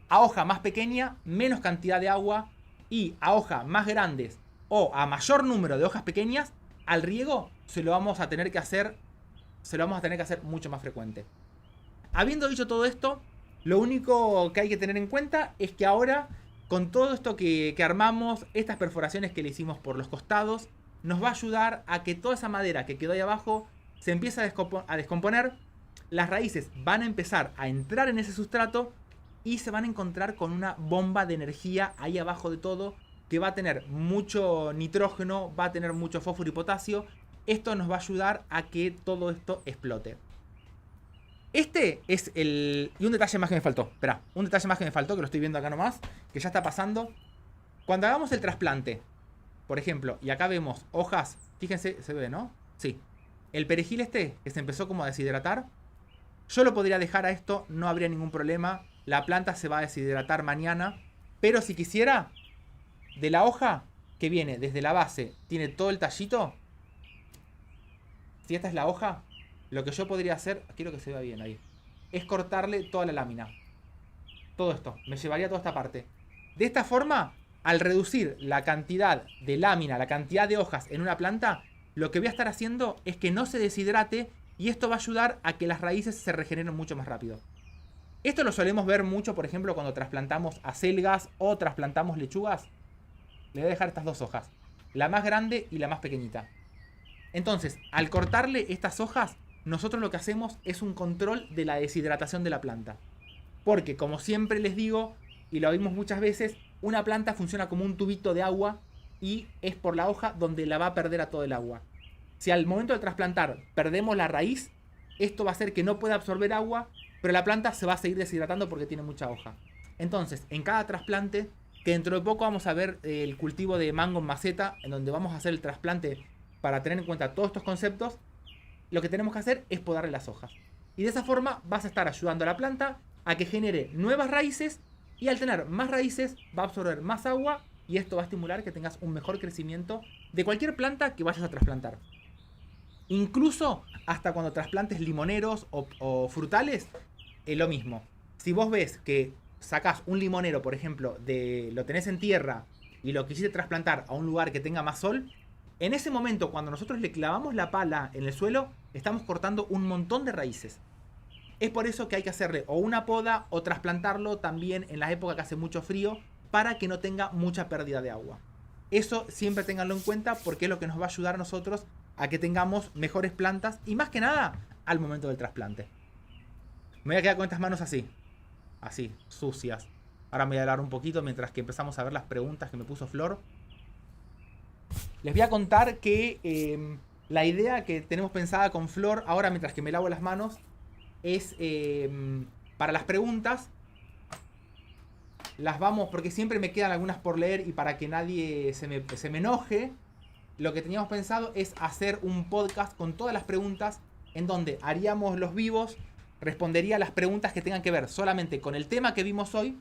[SPEAKER 1] A hoja más pequeña, menos cantidad de agua, y a hojas más grandes o a mayor número de hojas pequeñas, al riego se lo vamos a tener que hacer mucho más frecuente. Habiendo dicho todo esto, lo único que hay que tener en cuenta es que ahora, con todo esto que armamos, estas perforaciones que le hicimos por los costados, nos va a ayudar a que toda esa madera que quedó ahí abajo se empiece a descomponer. Las raíces van a empezar a entrar en ese sustrato y se van a encontrar con una bomba de energía ahí abajo de todo, que va a tener mucho nitrógeno, va a tener mucho fósforo y potasio. Esto nos va a ayudar a que todo esto explote. Este es el... Y un detalle más que me faltó. Espera, un detalle más que me faltó, que lo estoy viendo acá nomás, que ya está pasando. Cuando hagamos el trasplante, por ejemplo, y acá vemos hojas, fíjense, se ve, ¿no? Sí. El perejil este, que se empezó como a deshidratar, yo lo podría dejar a esto, no habría ningún problema. La planta se va a deshidratar mañana, pero si quisiera, de la hoja que viene desde la base, tiene todo el tallito. Si esta es la hoja, lo que yo podría hacer, quiero que se vea bien ahí, es cortarle toda la lámina. Todo esto, me llevaría toda esta parte. De esta forma, al reducir la cantidad de lámina, la cantidad de hojas en una planta, lo que voy a estar haciendo es que no se deshidrate y esto va a ayudar a que las raíces se regeneren mucho más rápido. Esto lo solemos ver mucho, por ejemplo, cuando trasplantamos acelgas o trasplantamos lechugas. Le voy a dejar estas dos hojas, la más grande y la más pequeñita. Entonces, al cortarle estas hojas, nosotros lo que hacemos es un control de la deshidratación de la planta. Porque, como siempre les digo, y lo vimos muchas veces, una planta funciona como un tubito de agua y es por la hoja donde la va a perder a todo el agua. Si al momento de trasplantar perdemos la raíz, esto va a hacer que no pueda absorber agua, pero la planta se va a seguir deshidratando porque tiene mucha hoja. Entonces, en cada trasplante, que dentro de poco vamos a ver el cultivo de mango en maceta, en donde vamos a hacer el trasplante para tener en cuenta todos estos conceptos, lo que tenemos que hacer es podarle las hojas. Y de esa forma vas a estar ayudando a la planta a que genere nuevas raíces y al tener más raíces va a absorber más agua y esto va a estimular que tengas un mejor crecimiento de cualquier planta que vayas a trasplantar. Incluso hasta cuando trasplantes limoneros o frutales, es lo mismo. Si vos ves que sacás un limonero, por ejemplo, lo tenés en tierra y lo quisiste trasplantar a un lugar que tenga más sol, en ese momento cuando nosotros le clavamos la pala en el suelo, estamos cortando un montón de raíces. Es por eso que hay que hacerle o una poda o trasplantarlo también en la época que hace mucho frío para que no tenga mucha pérdida de agua. Eso siempre ténganlo en cuenta porque es lo que nos va a ayudar a nosotros a que tengamos mejores plantas y más que nada al momento del trasplante. Me voy a quedar con estas manos así, sucias. Ahora me voy a hablar un poquito mientras que empezamos a ver las preguntas que me puso Flor. Les voy a contar que la idea que tenemos pensada con Flor ahora mientras que me lavo las manos es para las preguntas. Las vamos, porque siempre me quedan algunas por leer y para que nadie se me enoje, lo que teníamos pensado es hacer un podcast con todas las preguntas en donde haríamos los vivos, respondería las preguntas que tengan que ver solamente con el tema que vimos hoy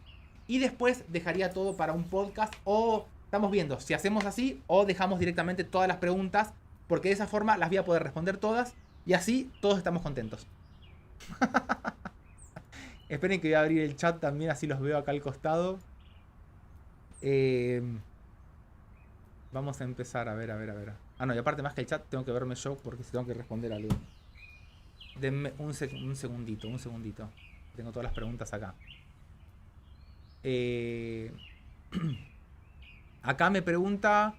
[SPEAKER 1] y después dejaría todo para un podcast o estamos viendo si hacemos así o dejamos directamente todas las preguntas porque de esa forma las voy a poder responder todas y así todos estamos contentos. Esperen que voy a abrir el chat también, así los veo acá al costado. Vamos a empezar, a ver. Ah, no, y aparte más que el chat, tengo que verme yo porque si tengo que responder algo. Denme un segundito. Tengo todas las preguntas acá. Acá me pregunta,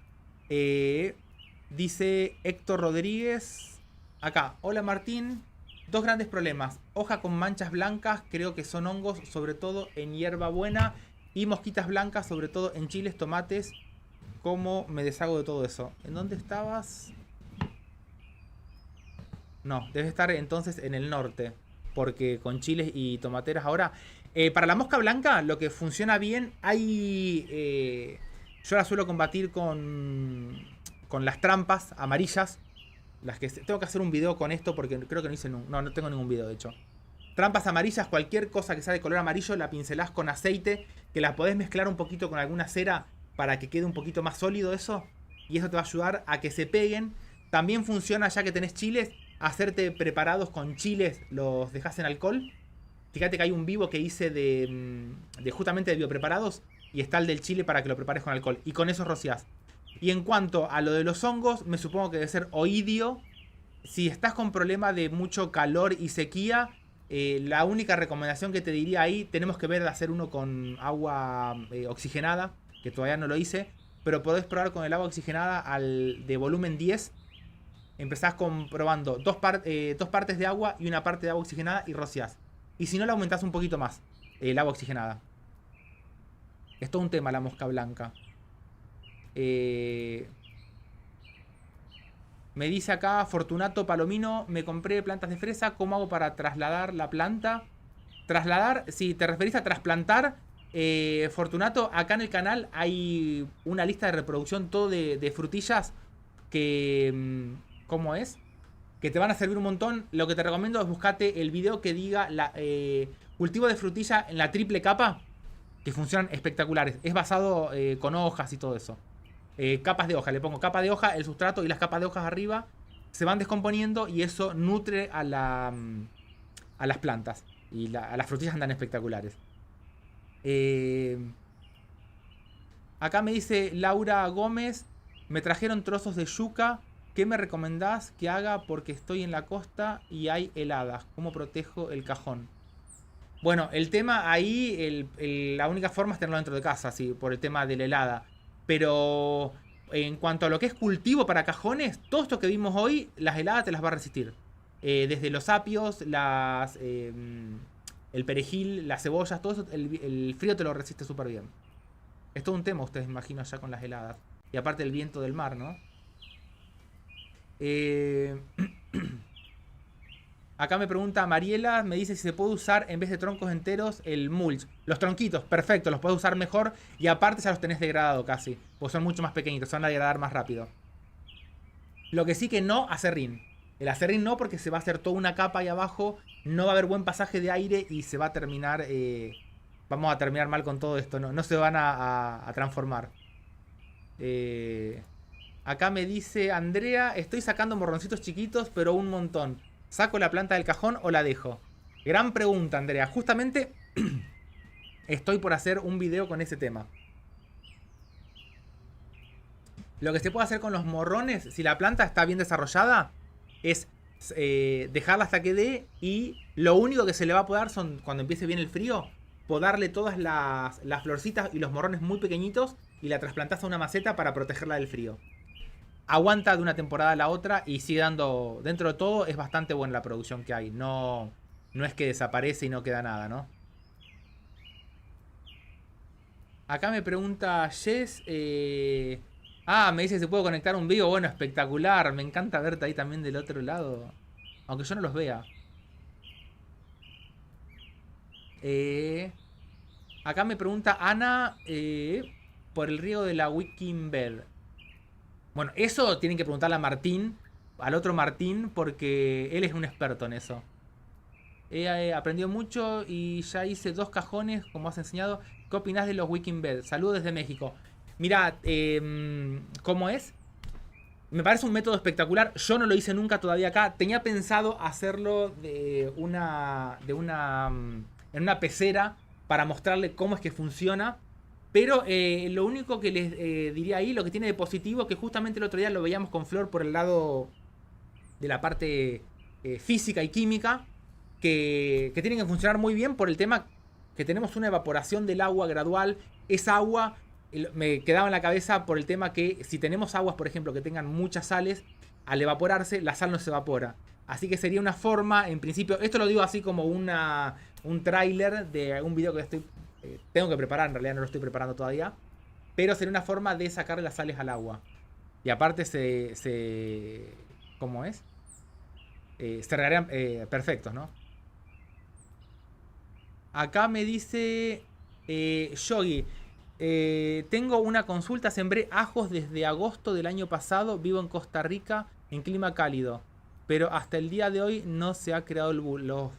[SPEAKER 1] dice Héctor Rodríguez. Acá, hola Martín. Dos grandes problemas. Hoja con manchas blancas, creo que son hongos, sobre todo en hierbabuena. Y mosquitas blancas, sobre todo en chiles, tomates. ¿Cómo me deshago de todo eso? ¿En dónde estabas? No, debe estar entonces en el norte. Porque con chiles y tomateras ahora... para la mosca blanca, lo que funciona bien, hay... yo la suelo combatir con las trampas amarillas. Las que tengo que hacer un video con esto porque creo que no hice no tengo ningún video de hecho. Trampas amarillas, cualquier cosa que sea de color amarillo la pincelás con aceite, que la podés mezclar un poquito con alguna cera para que quede un poquito más sólido eso, y eso te va a ayudar a que se peguen. También funciona, ya que tenés chiles, hacerte preparados con chiles, los dejás en alcohol. Fíjate que hay un vivo que hice de justamente de biopreparados y está el del chile para que lo prepares con alcohol y con eso rociás. Y en cuanto a lo de los hongos, me supongo que debe ser oidio. Si estás con problema de mucho calor y sequía, la única recomendación que te diría ahí, tenemos que ver de hacer uno con agua oxigenada, que todavía no lo hice, pero podés probar con el agua oxigenada de volumen 10. Empezás probando dos partes de agua y una parte de agua oxigenada y rociás. Y si no, le aumentás un poquito más el agua oxigenada. Es todo un tema la mosca blanca. Me dice acá Fortunato Palomino, me compré plantas de fresa, ¿cómo hago para trasladar la planta? Trasladar, si te referís a trasplantar, Fortunato, acá en el canal hay una lista de reproducción todo de frutillas que... ¿Cómo es? Que te van a servir un montón. Lo que te recomiendo es buscarte el video que diga cultivo de frutilla en la triple capa. que funcionan espectaculares. Es basado con hojas y todo eso. Capas de hoja, le pongo capa de hoja, el sustrato y las capas de hojas arriba se van descomponiendo y eso nutre a las plantas. Y a las frutillas andan espectaculares. Acá me dice Laura Gómez, me trajeron trozos de yuca. ¿Qué me recomendás que haga? Porque estoy en la costa y hay heladas. ¿Cómo protejo el cajón? Bueno, el tema ahí, la única forma es tenerlo dentro de casa, sí, por el tema de la helada. Pero en cuanto a lo que es cultivo para cajones, todo esto que vimos hoy, las heladas te las va a resistir. Desde los apios, el perejil, las cebollas, todo eso, el frío te lo resiste súper bien. Es todo un tema, ustedes imagino, ya con las heladas. Y aparte el viento del mar, ¿no? Acá me pregunta Mariela, me dice si se puede usar en vez de troncos enteros el mulch. Los tronquitos, perfecto, los puedes usar mejor y aparte ya los tenés degradado casi, pues son mucho más pequeñitos, se van a degradar más rápido. Lo que sí que no, acerrín. El acerrín no, porque se va a hacer toda una capa ahí abajo, no va a haber buen pasaje de aire y se va a terminar, vamos a terminar mal con todo esto, no se van a transformar. Acá me dice Andrea, estoy sacando morroncitos chiquitos, pero un montón. ¿Saco la planta del cajón o la dejo? Gran pregunta, Andrea. Justamente estoy por hacer un video con ese tema. Lo que se puede hacer con los morrones, si la planta está bien desarrollada, es dejarla hasta que dé. Y lo único que se le va a podar son, cuando empiece bien el frío, podarle todas las florcitas y los morrones muy pequeñitos y la trasplantás a una maceta para protegerla del frío. Aguanta de una temporada a la otra y sigue dando, dentro de todo, es bastante buena la producción que hay. No es que desaparece y no queda nada, ¿no? Acá me pregunta Jess, me dice si puedo conectar un vivo. Bueno, espectacular, me encanta verte ahí también del otro lado, aunque yo no los vea. Acá me pregunta Ana, por el riego de la Wickenbed. Bueno, eso tienen que preguntarle a Martín, al otro Martín, porque él es un experto en eso. He aprendido mucho y ya hice 2 cajones, como has enseñado. ¿Qué opinás de los Wickenbed? Saludos desde México. Mirá, ¿cómo es? Me parece un método espectacular. Yo no lo hice nunca todavía acá. Tenía pensado hacerlo en una pecera para mostrarle cómo es que funciona. Pero lo único que les diría ahí, lo que tiene de positivo, que justamente el otro día lo veíamos con Flor por el lado de la parte física y química, que tienen que funcionar muy bien por el tema que tenemos una evaporación del agua gradual. Esa agua me quedaba en la cabeza por el tema que si tenemos aguas, por ejemplo, que tengan muchas sales, al evaporarse la sal no se evapora. Así que sería una forma, en principio, esto lo digo así como un tráiler de un video que tengo que preparar, en realidad no lo estoy preparando todavía, pero sería una forma de sacarle las sales al agua. Y aparte ¿cómo es? Se regarían perfectos, ¿no? Acá me dice Yogi, tengo una consulta, sembré ajos desde agosto del año pasado, vivo en Costa Rica en clima cálido, pero hasta el día de hoy no se ha creado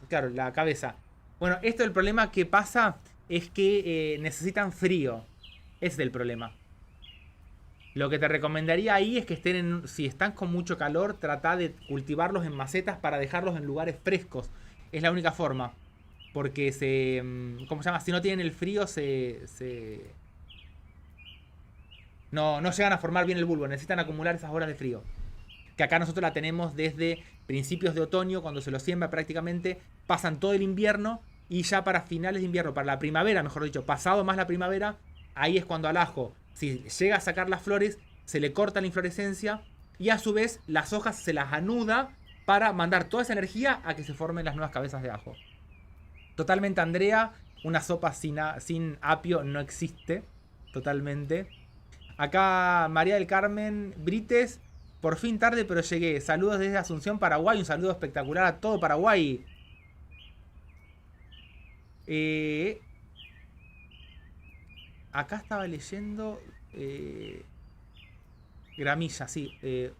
[SPEAKER 1] claro, la cabeza. Bueno, esto es el problema que pasa, es que necesitan frío. Ese es el problema. Lo que te recomendaría ahí es que si están con mucho calor, trata de cultivarlos en macetas para dejarlos en lugares frescos. Es la única forma. Porque ¿cómo se llama? Si no tienen el frío, no llegan a formar bien el bulbo. Necesitan acumular esas horas de frío. Que acá nosotros la tenemos desde principios de otoño, cuando se lo siembra prácticamente. Pasan todo el invierno y ya para finales de invierno, para la primavera, mejor dicho, pasado más la primavera, ahí es cuando al ajo, si llega a sacar las flores, se le corta la inflorescencia y a su vez las hojas se las anuda para mandar toda esa energía a que se formen las nuevas cabezas de ajo. Totalmente, Andrea, una sopa sin apio no existe. Totalmente. Acá María del Carmen Brites, por fin tarde pero llegué. Saludos desde Asunción, Paraguay. Un saludo espectacular a todo Paraguay. Acá estaba leyendo gramilla, sí.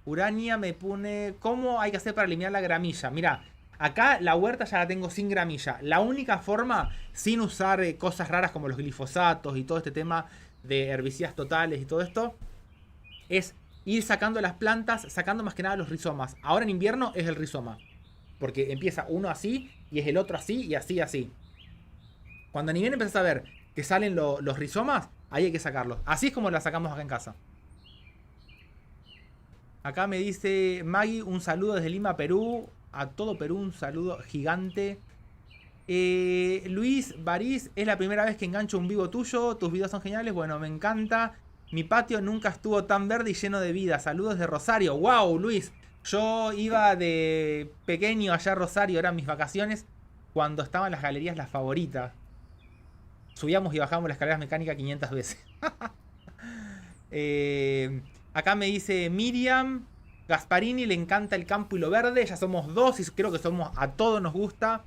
[SPEAKER 1] Urania me pone, ¿cómo hay que hacer para eliminar la gramilla? Mira, Acá la huerta ya la tengo sin gramilla. La única forma, sin usar cosas raras como los glifosatos y todo este tema de herbicidas totales y todo esto, es ir sacando las plantas, sacando más que nada los rizomas. Ahora en invierno es el rizoma, porque empieza uno así y es el otro así y así, así. Cuando ni bien empezás a ver que salen los rizomas, ahí hay que sacarlos. Así es como la sacamos acá en casa. Acá me dice Maggie, un saludo desde Lima, Perú. A todo Perú, un saludo gigante. Luis Bariz, es la primera vez que engancho un vivo tuyo. Tus videos son geniales. Bueno, me encanta. Mi patio nunca estuvo tan verde y lleno de vida. Saludos de Rosario. ¡Wow, Luis! Yo iba de pequeño allá a Rosario, eran mis vacaciones, cuando estaban las galerías las favoritas. Subíamos y bajábamos las escaleras mecánicas 500 veces. Acá me dice Miriam Gasparini, le encanta el campo y lo verde. Ya somos dos y creo que a todos nos gusta.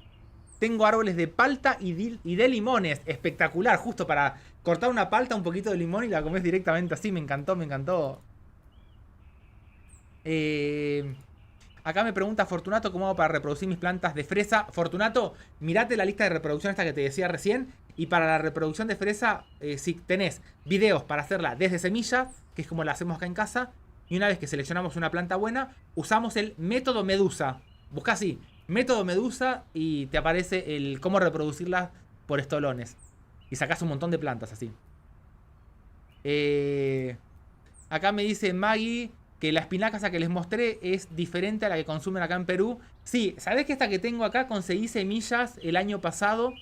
[SPEAKER 1] Tengo árboles de palta y de limones. Espectacular, justo para cortar una palta, un poquito de limón y la comes directamente así. Me encantó, me encantó. Acá me pregunta Fortunato cómo hago para reproducir mis plantas de fresa. Fortunato, mirate la lista de reproducción esta que te decía recién. Y para la reproducción de fresa, si tenés videos para hacerla desde semillas, que es como la hacemos acá en casa, y una vez que seleccionamos una planta buena, usamos el método Medusa. Busca así, método Medusa, y te aparece el cómo reproducirlas por estolones. Y sacás un montón de plantas así. Acá me dice Maggie que la espinaca esa que les mostré es diferente a la que consumen acá en Perú. Sí, ¿sabés que esta que tengo acá conseguí semillas el año pasado?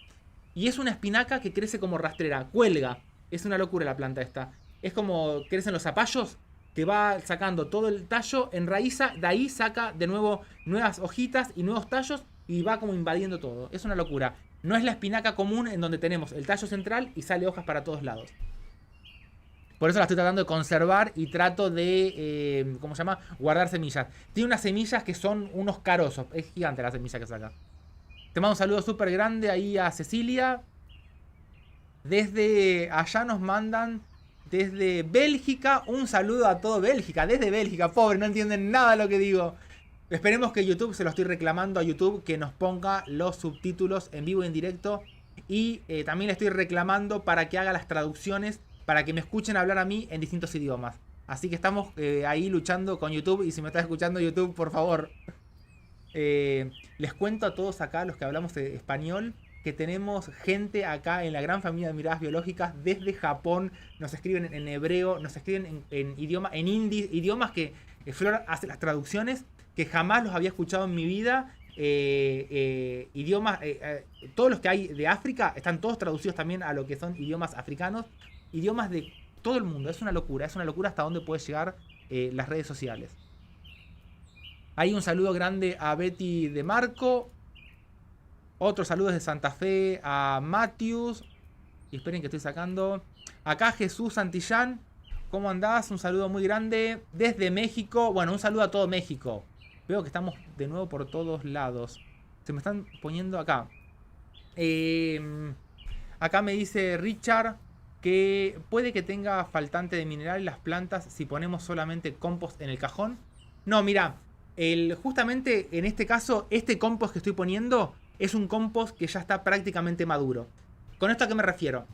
[SPEAKER 1] Y es una espinaca que crece como rastrera, cuelga. Es una locura la planta esta. Es como crecen los zapallos, que va sacando todo el tallo, enraiza, de ahí saca de nuevo nuevas hojitas y nuevos tallos y va como invadiendo todo. Es una locura. No es la espinaca común en donde tenemos el tallo central y sale hojas para todos lados. Por eso la estoy tratando de conservar y trato de, ¿cómo se llama? Guardar semillas. Tiene unas semillas que son unos carozos. Es gigante la semilla que saca. Te mando un saludo súper grande ahí a Cecilia. Desde allá nos mandan, desde Bélgica, un saludo a todo Bélgica. Desde Bélgica, pobre, no entienden nada de lo que digo. Esperemos que YouTube, se lo estoy reclamando a YouTube, que nos ponga los subtítulos en vivo y en directo. Y también le estoy reclamando para que haga las traducciones, para que me escuchen hablar a mí en distintos idiomas. Así que estamos ahí luchando con YouTube. Y si me estás escuchando YouTube, por favor, les cuento a todos acá, los que hablamos español, que tenemos gente acá en la gran familia de Miradas Biológicas desde Japón. Nos escriben en hebreo, nos escriben en idioma, en hindi, idiomas que Flor hace las traducciones, que jamás los había escuchado en mi vida. Idiomas, todos los que hay de África están todos traducidos también a lo que son idiomas africanos. Idiomas de todo el mundo. Es una locura hasta dónde puede llegar las redes sociales. Hay un saludo grande a Betty de Marco. Otro saludo desde Santa Fe a Matthews. Y esperen que estoy sacando. Acá Jesús Santillán. ¿Cómo andás? Un saludo muy grande. Desde México. Bueno, un saludo a todo México. Veo que estamos de nuevo por todos lados. Se me están poniendo acá. Acá me dice Richard que puede que tenga faltante de mineral las plantas si ponemos solamente compost en el cajón. No, mira, justamente en este caso, este compost que estoy poniendo es un compost que ya está prácticamente maduro. ¿Con esto a qué me refiero?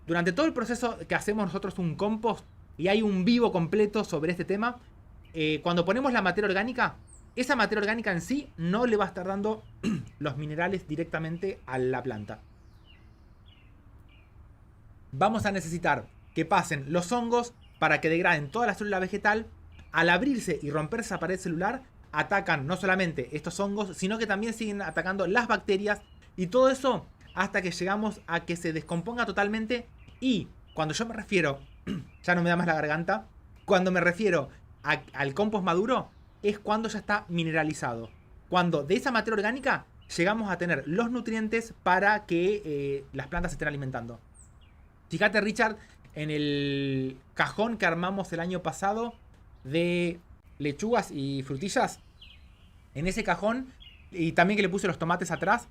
[SPEAKER 1] Durante todo el proceso que hacemos nosotros un compost, y hay un vivo completo sobre este tema, cuando ponemos la materia orgánica, esa materia orgánica en sí no le va a estar dando los minerales directamente a la planta. Vamos a necesitar que pasen los hongos para que degraden toda la célula vegetal. Al abrirse y romperse esa pared celular, atacan no solamente estos hongos, sino que también siguen atacando las bacterias. Y todo eso hasta que llegamos a que se descomponga totalmente. Y cuando yo me refiero, ya no me da más la garganta, cuando me refiero al compost maduro, es cuando ya está mineralizado. Cuando de esa materia orgánica llegamos a tener los nutrientes para que las plantas se estén alimentando. Fíjate, Richard, en el cajón que armamos el año pasado de lechugas y frutillas, en ese cajón, y también que le puse los tomates atrás,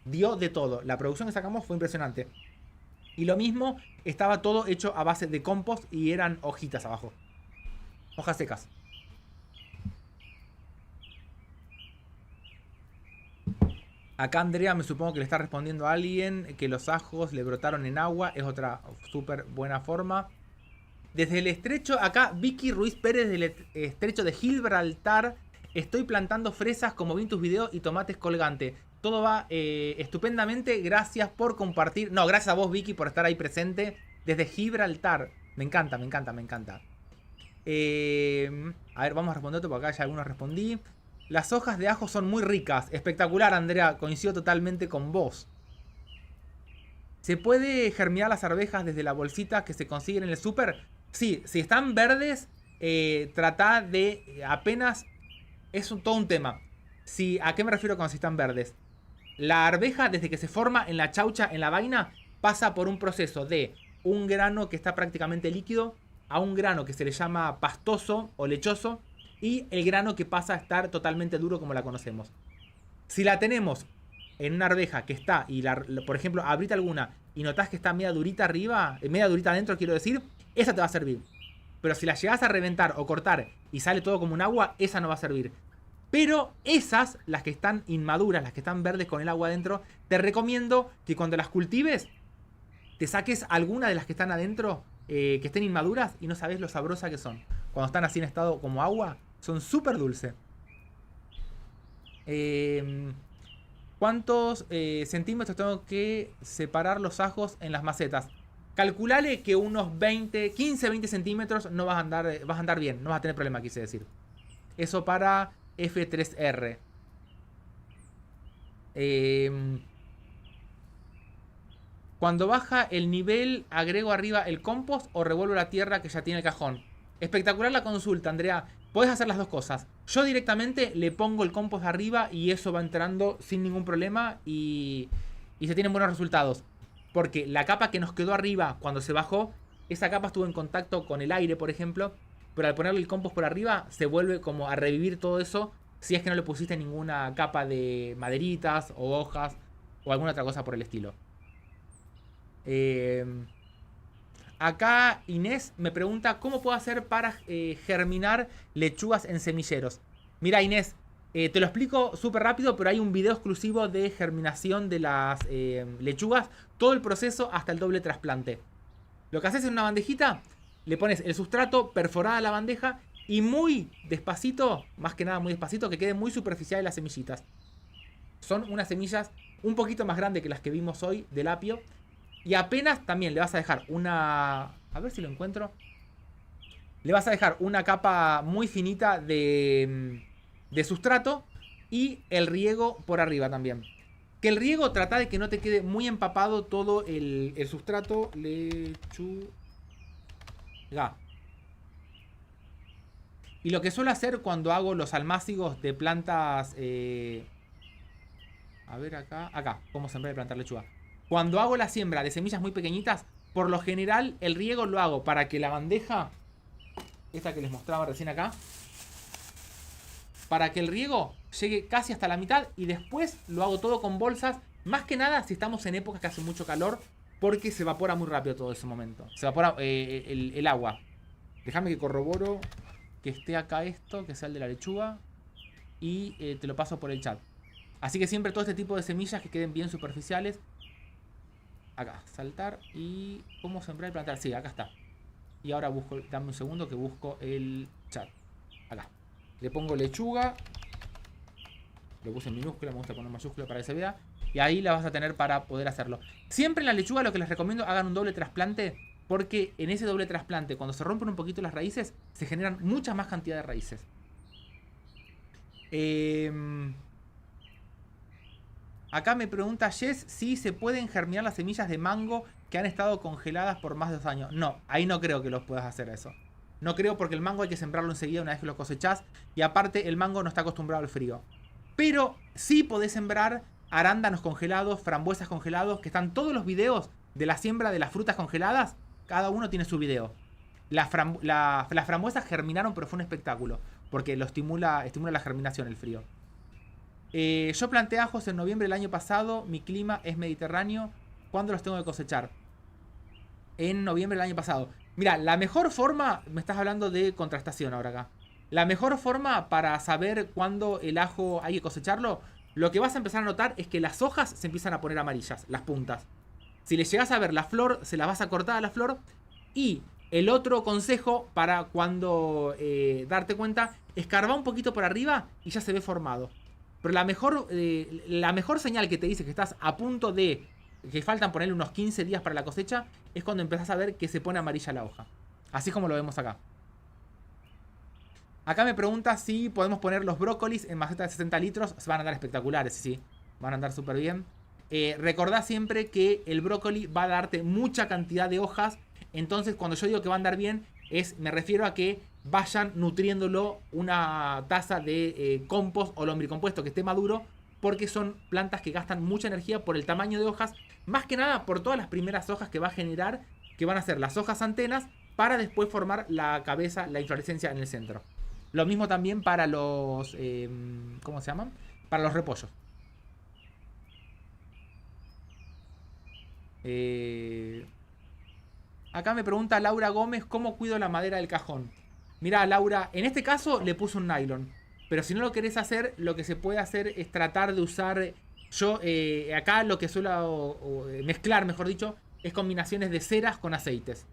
[SPEAKER 1] dio de todo. La producción que sacamos fue impresionante. Y lo mismo, estaba todo hecho a base de compost y eran hojitas abajo. Hojas secas. Acá Andrea me supongo que le está respondiendo a alguien que los ajos le brotaron en agua. Es otra súper buena forma. Desde el estrecho, acá Vicky Ruiz Pérez del estrecho de Gibraltar. Estoy plantando fresas como vi en tus videos y tomates colgante. Todo va estupendamente. Gracias por compartir. No, gracias a vos Vicky por estar ahí presente. Desde Gibraltar. Me encanta, me encanta, me encanta. A ver, vamos a responder porque acá ya algunos respondí. Las hojas de ajo son muy ricas. Espectacular, Andrea. Coincido totalmente con vos. ¿Se puede germinar las arvejas desde la bolsita que se consiguen en el súper? Sí, si están verdes, tratá de apenas... Es todo un tema. ¿A qué me refiero con si están verdes? La arveja, desde que se forma en la chaucha, en la vaina, pasa por un proceso de un grano que está prácticamente líquido a un grano que se le llama pastoso o lechoso y el grano que pasa a estar totalmente duro como la conocemos. Si la tenemos en una arveja que está, y por ejemplo, abrite alguna y notás que está media durita arriba, media durita adentro, quiero decir, esa te va a servir. Pero si la llegás a reventar o cortar y sale todo como un agua, esa no va a servir. Pero esas, las que están inmaduras, las que están verdes con el agua adentro, te recomiendo que cuando las cultives, te saques alguna de las que están adentro, que estén inmaduras, y no sabés lo sabrosa que son. Cuando están así en estado como agua, son súper dulces. ¿Cuántos centímetros tengo que separar los ajos en las macetas? Calculale que unos 15-20 centímetros no vas a andar bien. No vas a tener problema, quise decir. Eso para F3R. Cuando baja el nivel, ¿agrego arriba el compost o revuelvo la tierra que ya tiene el cajón? Espectacular la consulta, Andrea. Podés hacer las dos cosas. Yo directamente le pongo el compost arriba y eso va entrando sin ningún problema y se tienen buenos resultados. Porque la capa que nos quedó arriba cuando se bajó, esa capa estuvo en contacto con el aire, por ejemplo. Pero al ponerle el compost por arriba, se vuelve como a revivir todo eso. Si es que no le pusiste ninguna capa de maderitas o hojas o alguna otra cosa por el estilo. Acá Inés me pregunta cómo puedo hacer para germinar lechugas en semilleros. Mira Inés, te lo explico súper rápido, pero hay un video exclusivo de germinación de las lechugas. Todo el proceso hasta el doble trasplante. Lo que haces en una bandejita, le pones el sustrato perforada a la bandeja y muy despacito, más que nada muy despacito, que queden muy superficiales las semillitas. Son unas semillas un poquito más grandes que las que vimos hoy del apio. Y apenas también le vas a dejar una... A ver si lo encuentro. Le vas a dejar una capa muy finita de sustrato y el riego por arriba también. Que el riego trata de que no te quede muy empapado todo el sustrato. Lechuga. Y lo que suelo hacer cuando hago los almácigos de plantas... a ver acá. Acá, cómo sembrar y plantar lechuga. Cuando hago la siembra de semillas muy pequeñitas, por lo general el riego lo hago para que la bandeja, esta que les mostraba recién acá, para que el riego llegue casi hasta la mitad y después lo hago todo con bolsas, más que nada si estamos en épocas que hace mucho calor, porque se evapora muy rápido todo ese momento. Se evapora el agua. Déjame que corroboro que esté acá esto, que sea el de la lechuga, y te lo paso por el chat. Así que siempre todo este tipo de semillas que queden bien superficiales. Acá, saltar y... ¿Cómo sembrar y plantar? Sí, acá está. Y ahora busco, dame un segundo que busco el chat. Acá. Le pongo lechuga. Lo puse en minúscula, me gusta poner mayúscula para que se vea. Y ahí la vas a tener para poder hacerlo. Siempre en la lechuga lo que les recomiendo, hagan un doble trasplante. Porque en ese doble trasplante, cuando se rompen un poquito las raíces, se generan mucha más cantidad de raíces. Acá me pregunta Jess si se pueden germinar las semillas de mango que han estado congeladas por más de 2 años. No, ahí no creo que los puedas hacer eso. No creo porque el mango hay que sembrarlo enseguida una vez que lo cosechás. Y aparte el mango no está acostumbrado al frío. Pero sí podés sembrar arándanos congelados, frambuesas congelados, que están todos los videos de la siembra de las frutas congeladas. Cada uno tiene su video. Las frambuesas germinaron, pero fue un espectáculo. Porque lo estimula la germinación el frío. Yo planté ajos en noviembre del año pasado. Mi clima es mediterráneo. ¿Cuándo los tengo que cosechar? En noviembre del año pasado. Mira, la mejor forma... Me estás hablando de contrastación ahora acá. La mejor forma para saber cuándo el ajo hay que cosecharlo... lo que vas a empezar a notar es que las hojas se empiezan a poner amarillas, las puntas. Si le llegas a ver la flor, se las vas a cortar a la flor. Y el otro consejo para cuando darte cuenta, escarba un poquito por arriba y ya se ve formado. Pero la mejor señal que te dice que estás a punto de, que faltan ponerle unos 15 días para la cosecha, es cuando empezás a ver que se pone amarilla la hoja. Así como lo vemos acá. Acá me pregunta si podemos poner los brócolis en maceta de 60 litros. Se van a andar espectaculares, sí. Van a andar súper bien. Recordá siempre que el brócoli va a darte mucha cantidad de hojas. Entonces cuando yo digo que va a andar bien, me refiero a que vayan nutriéndolo una taza de compost o lombricompuesto que esté maduro. Porque son plantas que gastan mucha energía por el tamaño de hojas. Más que nada por todas las primeras hojas que va a generar, que van a ser las hojas antenas, para después formar la cabeza, la inflorescencia en el centro. Lo mismo también para los... ¿cómo se llaman? Para los repollos. Acá me pregunta Laura Gómez, ¿cómo cuido la madera del cajón? Mirá, Laura, en este caso le puse un nylon. Pero si no lo querés hacer, lo que se puede hacer es tratar de usar... Yo acá lo que suelo mezclar, mejor dicho, es combinaciones de ceras con aceites.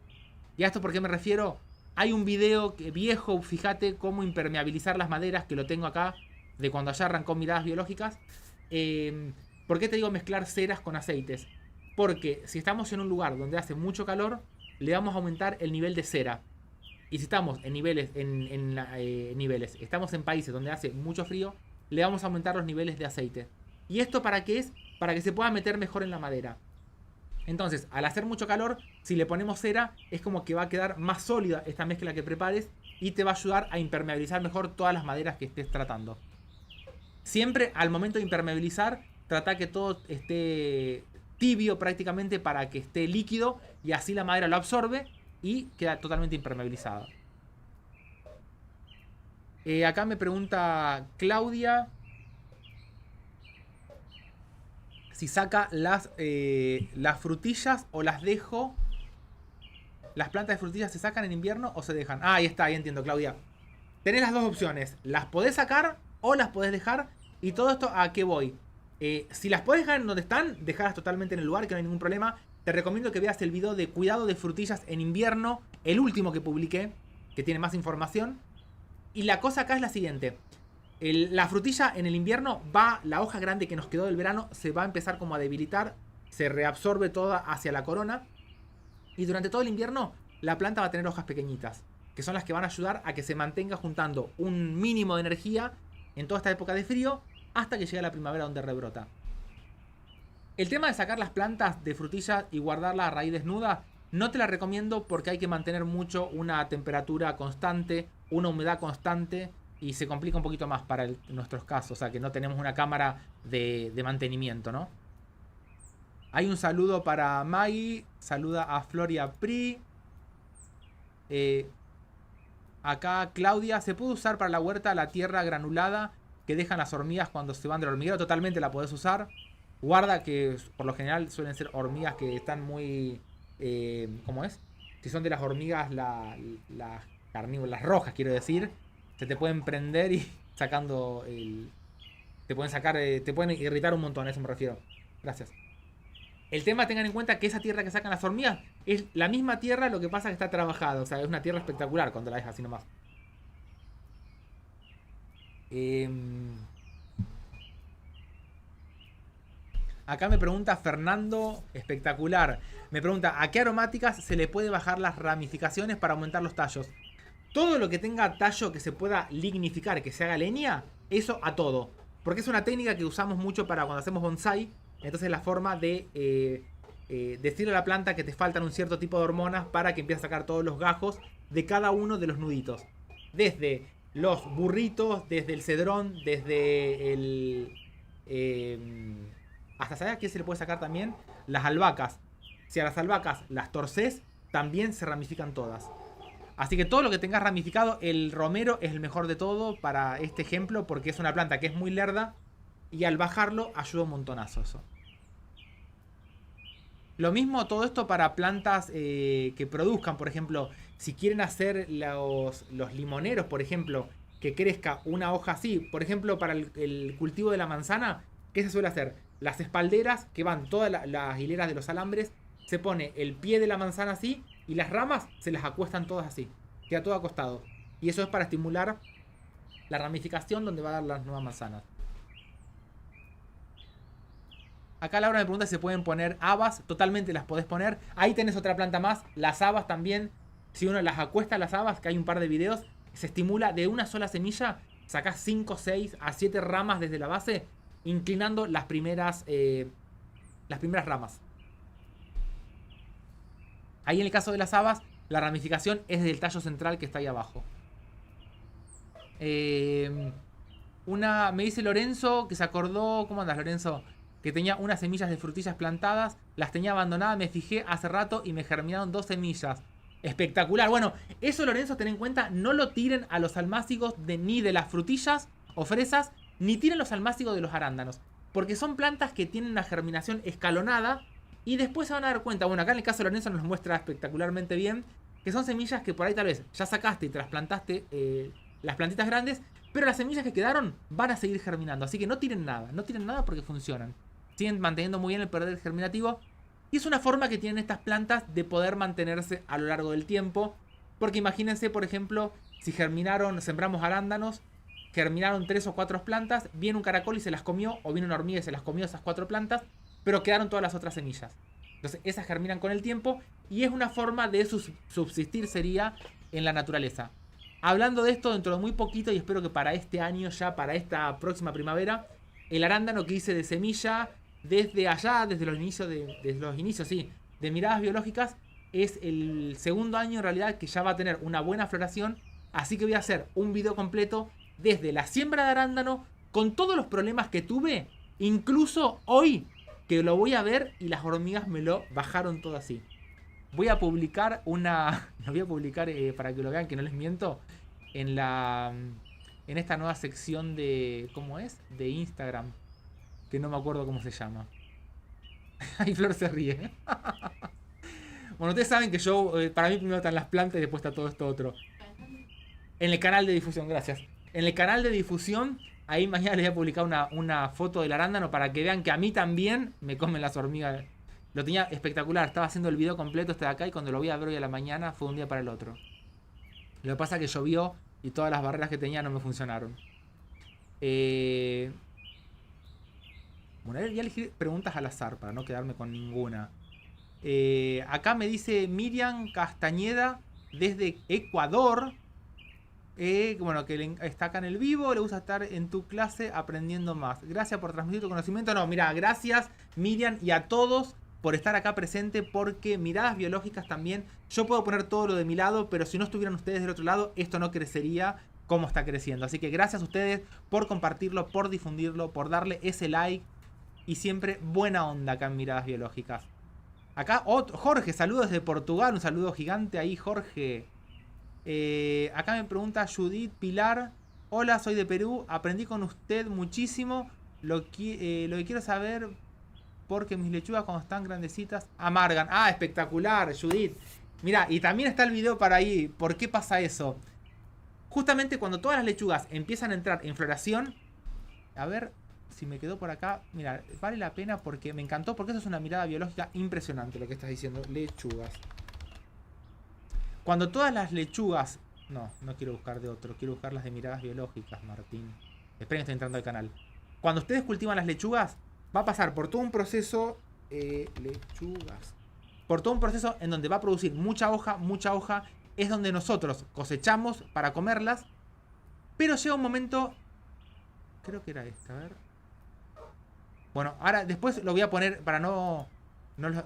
[SPEAKER 1] ¿Y a esto por qué me refiero? Hay un video viejo, fíjate cómo impermeabilizar las maderas, que lo tengo acá, de cuando allá arrancó Miradas Biológicas. ¿Por qué te digo mezclar ceras con aceites? Porque si estamos en un lugar donde hace mucho calor, le vamos a aumentar el nivel de cera. Y si estamos en estamos en países donde hace mucho frío, le vamos a aumentar los niveles de aceite. ¿Y esto para qué es? Para que se pueda meter mejor en la madera. Entonces, al hacer mucho calor, si le ponemos cera, es como que va a quedar más sólida esta mezcla que prepares y te va a ayudar a impermeabilizar mejor todas las maderas que estés tratando. Siempre al momento de impermeabilizar, trata que todo esté tibio prácticamente para que esté líquido y así la madera lo absorbe y queda totalmente impermeabilizada. Acá me pregunta Claudia si saca las frutillas o las dejo. ¿Las plantas de frutillas se sacan en invierno o se dejan? Ah, ahí está, ahí entiendo, Claudia. Tenés las dos opciones. Las podés sacar o las podés dejar. Y todo esto, ¿a qué voy? Si las podés dejar en donde están, dejarlas totalmente en el lugar, que no hay ningún problema. Te recomiendo que veas el video de cuidado de frutillas en invierno, el último que publiqué, que tiene más información. Y la cosa acá es la siguiente. La frutilla en el invierno la hoja grande que nos quedó del verano se va a empezar como a debilitar, se reabsorbe toda hacia la corona. Y durante todo el invierno la planta va a tener hojas pequeñitas, que son las que van a ayudar a que se mantenga juntando un mínimo de energía en toda esta época de frío hasta que llegue la primavera donde rebrota. El tema de sacar las plantas de frutilla y guardarla a raíz desnuda no te la recomiendo porque hay que mantener mucho una temperatura constante, una humedad constante y se complica un poquito más para nuestros casos, o sea que no tenemos una cámara de mantenimiento, ¿no? Hay un saludo para Maggie, saluda a Floria Pri. Acá Claudia, ¿se puede usar para la huerta la tierra granulada que dejan las hormigas cuando se van del hormiguero? Totalmente la podés usar. Guarda que por lo general suelen ser hormigas que están muy... ¿cómo es? Si son de las hormigas, las carnívoras, las rojas quiero decir, se te pueden prender y sacando el... Te pueden sacar, te pueden irritar un montón, a eso me refiero. Gracias. El tema, tengan en cuenta que esa tierra que sacan las hormigas es la misma tierra, lo que pasa que está trabajada. O sea, es una tierra espectacular cuando la dejas así nomás. Acá me pregunta Fernando, espectacular. Me pregunta, ¿a qué aromáticas se le puede bajar las ramificaciones para aumentar los tallos? Todo lo que tenga tallo que se pueda lignificar, que se haga leña, eso a todo. Porque es una técnica que usamos mucho para cuando hacemos bonsai. Entonces la forma de decirle a la planta que te faltan un cierto tipo de hormonas para que empiece a sacar todos los gajos de cada uno de los nuditos. Desde los burritos, desde el cedrón, desde el... hasta ¿sabes a qué se le puede sacar también? Las albahacas. Si a las albahacas las torcés, también se ramifican todas. Así que todo lo que tengas ramificado, el romero es el mejor de todo para este ejemplo, porque es una planta que es muy lerda y al bajarlo ayuda un montonazo eso. Lo mismo todo esto para plantas que produzcan, por ejemplo, si quieren hacer los limoneros, por ejemplo, que crezca una hoja así. Por ejemplo, para el cultivo de la manzana, ¿qué se suele hacer? Las espalderas, que van todas las hileras de los alambres, se pone el pie de la manzana así y las ramas se las acuestan todas así. Queda todo acostado. Y eso es para estimular la ramificación donde va a dar las nuevas manzanas. Acá Laura me pregunta si se pueden poner habas. Totalmente las podés poner. Ahí tenés otra planta más. Las habas también. Si uno las acuesta las habas, que hay un par de videos, se estimula de una sola semilla. Sacás 5, 6 a 7 ramas desde la base, inclinando las primeras ramas. Ahí en el caso de las habas, la ramificación es desde el tallo central que está ahí abajo. Me dice Lorenzo que se acordó. ¿Cómo andas, Lorenzo? Que tenía unas semillas de frutillas plantadas. Las tenía abandonadas, me fijé hace rato y me germinaron 2 semillas. Espectacular. Bueno, eso, Lorenzo, ten en cuenta. No lo tiren a los almácigos ni de las frutillas o fresas, ni tiren los almácigos de los arándanos. Porque son plantas que tienen una germinación escalonada. Y después se van a dar cuenta. Bueno, acá en el caso de Lorenzo nos muestra espectacularmente bien. Que son semillas que por ahí tal vez ya sacaste y trasplantaste las plantitas grandes. Pero las semillas que quedaron van a seguir germinando. Así que no tiren nada. No tiren nada porque funcionan. Siguen manteniendo muy bien el poder germinativo. Y es una forma que tienen estas plantas de poder mantenerse a lo largo del tiempo. Porque imagínense, por ejemplo, si sembramos arándanos, germinaron 3 o 4 plantas, viene un caracol y se las comió, o viene una hormiga y se las comió esas 4 plantas, pero quedaron todas las otras semillas. Entonces esas germinan con el tiempo y es una forma de subsistir, sería, en la naturaleza. Hablando de esto, dentro de muy poquito, y espero que para este año, ya para esta próxima primavera, el arándano que hice de semilla desde allá, desde los inicios, de Miradas Biológicas, es el segundo año en realidad que ya va a tener una buena floración. Así que voy a hacer un video completo desde la siembra de arándano, con todos los problemas que tuve, incluso hoy, que lo voy a ver y las hormigas me lo bajaron todo así. Voy a publicar lo voy a publicar para que lo vean, que no les miento, en esta nueva sección de, ¿cómo es? De Instagram, que no me acuerdo cómo se llama. Ay, Flor se ríe. Bueno, ustedes saben que yo, para mí primero están las plantas y después está todo esto otro. En el canal de difusión, gracias. En el canal de difusión, ahí mañana les voy a publicar una foto del arándano para que vean que a mí también me comen las hormigas. Lo tenía espectacular, estaba haciendo el video completo este de acá y cuando lo voy a ver hoy a la mañana fue un día para el otro. Lo que pasa es que llovió y todas las barreras que tenía no me funcionaron. Bueno, voy a elegir preguntas al azar para no quedarme con ninguna. Acá me dice Miriam Castañeda desde Ecuador. Bueno, que está acá en el vivo, le gusta estar en tu clase aprendiendo más. Gracias por transmitir tu conocimiento. No, mira, gracias Miriam y a todos por estar acá presente, porque Miradas Biológicas también, yo puedo poner todo lo de mi lado, pero si no estuvieran ustedes del otro lado, esto no crecería como está creciendo. Así que gracias a ustedes por compartirlo, por difundirlo, por darle ese like y siempre buena onda acá en Miradas Biológicas. Acá Jorge, saludos desde Portugal, un saludo gigante ahí, Jorge. Acá me pregunta Judith Pilar. Hola, soy de Perú, aprendí con usted muchísimo. Lo que quiero saber, porque mis lechugas cuando están grandecitas amargan. Ah, espectacular, Judith. Mira, y también está el video para ahí. ¿Por qué pasa eso? Justamente cuando todas las lechugas empiezan a entrar en floración. A ver si me quedó por acá. Mira, vale la pena porque me encantó, porque eso es una mirada biológica impresionante lo que estás diciendo. Lechugas. Cuando todas las lechugas... No quiero buscar de otro. Quiero buscar las de Miradas Biológicas, Martín. Esperen, estoy entrando al canal. Cuando ustedes cultivan las lechugas, va a pasar por todo un proceso... lechugas. Por todo un proceso en donde va a producir mucha hoja, mucha hoja. Es donde nosotros cosechamos para comerlas. Pero llega un momento... Creo que era esta, a ver. Bueno, ahora después lo voy a poner para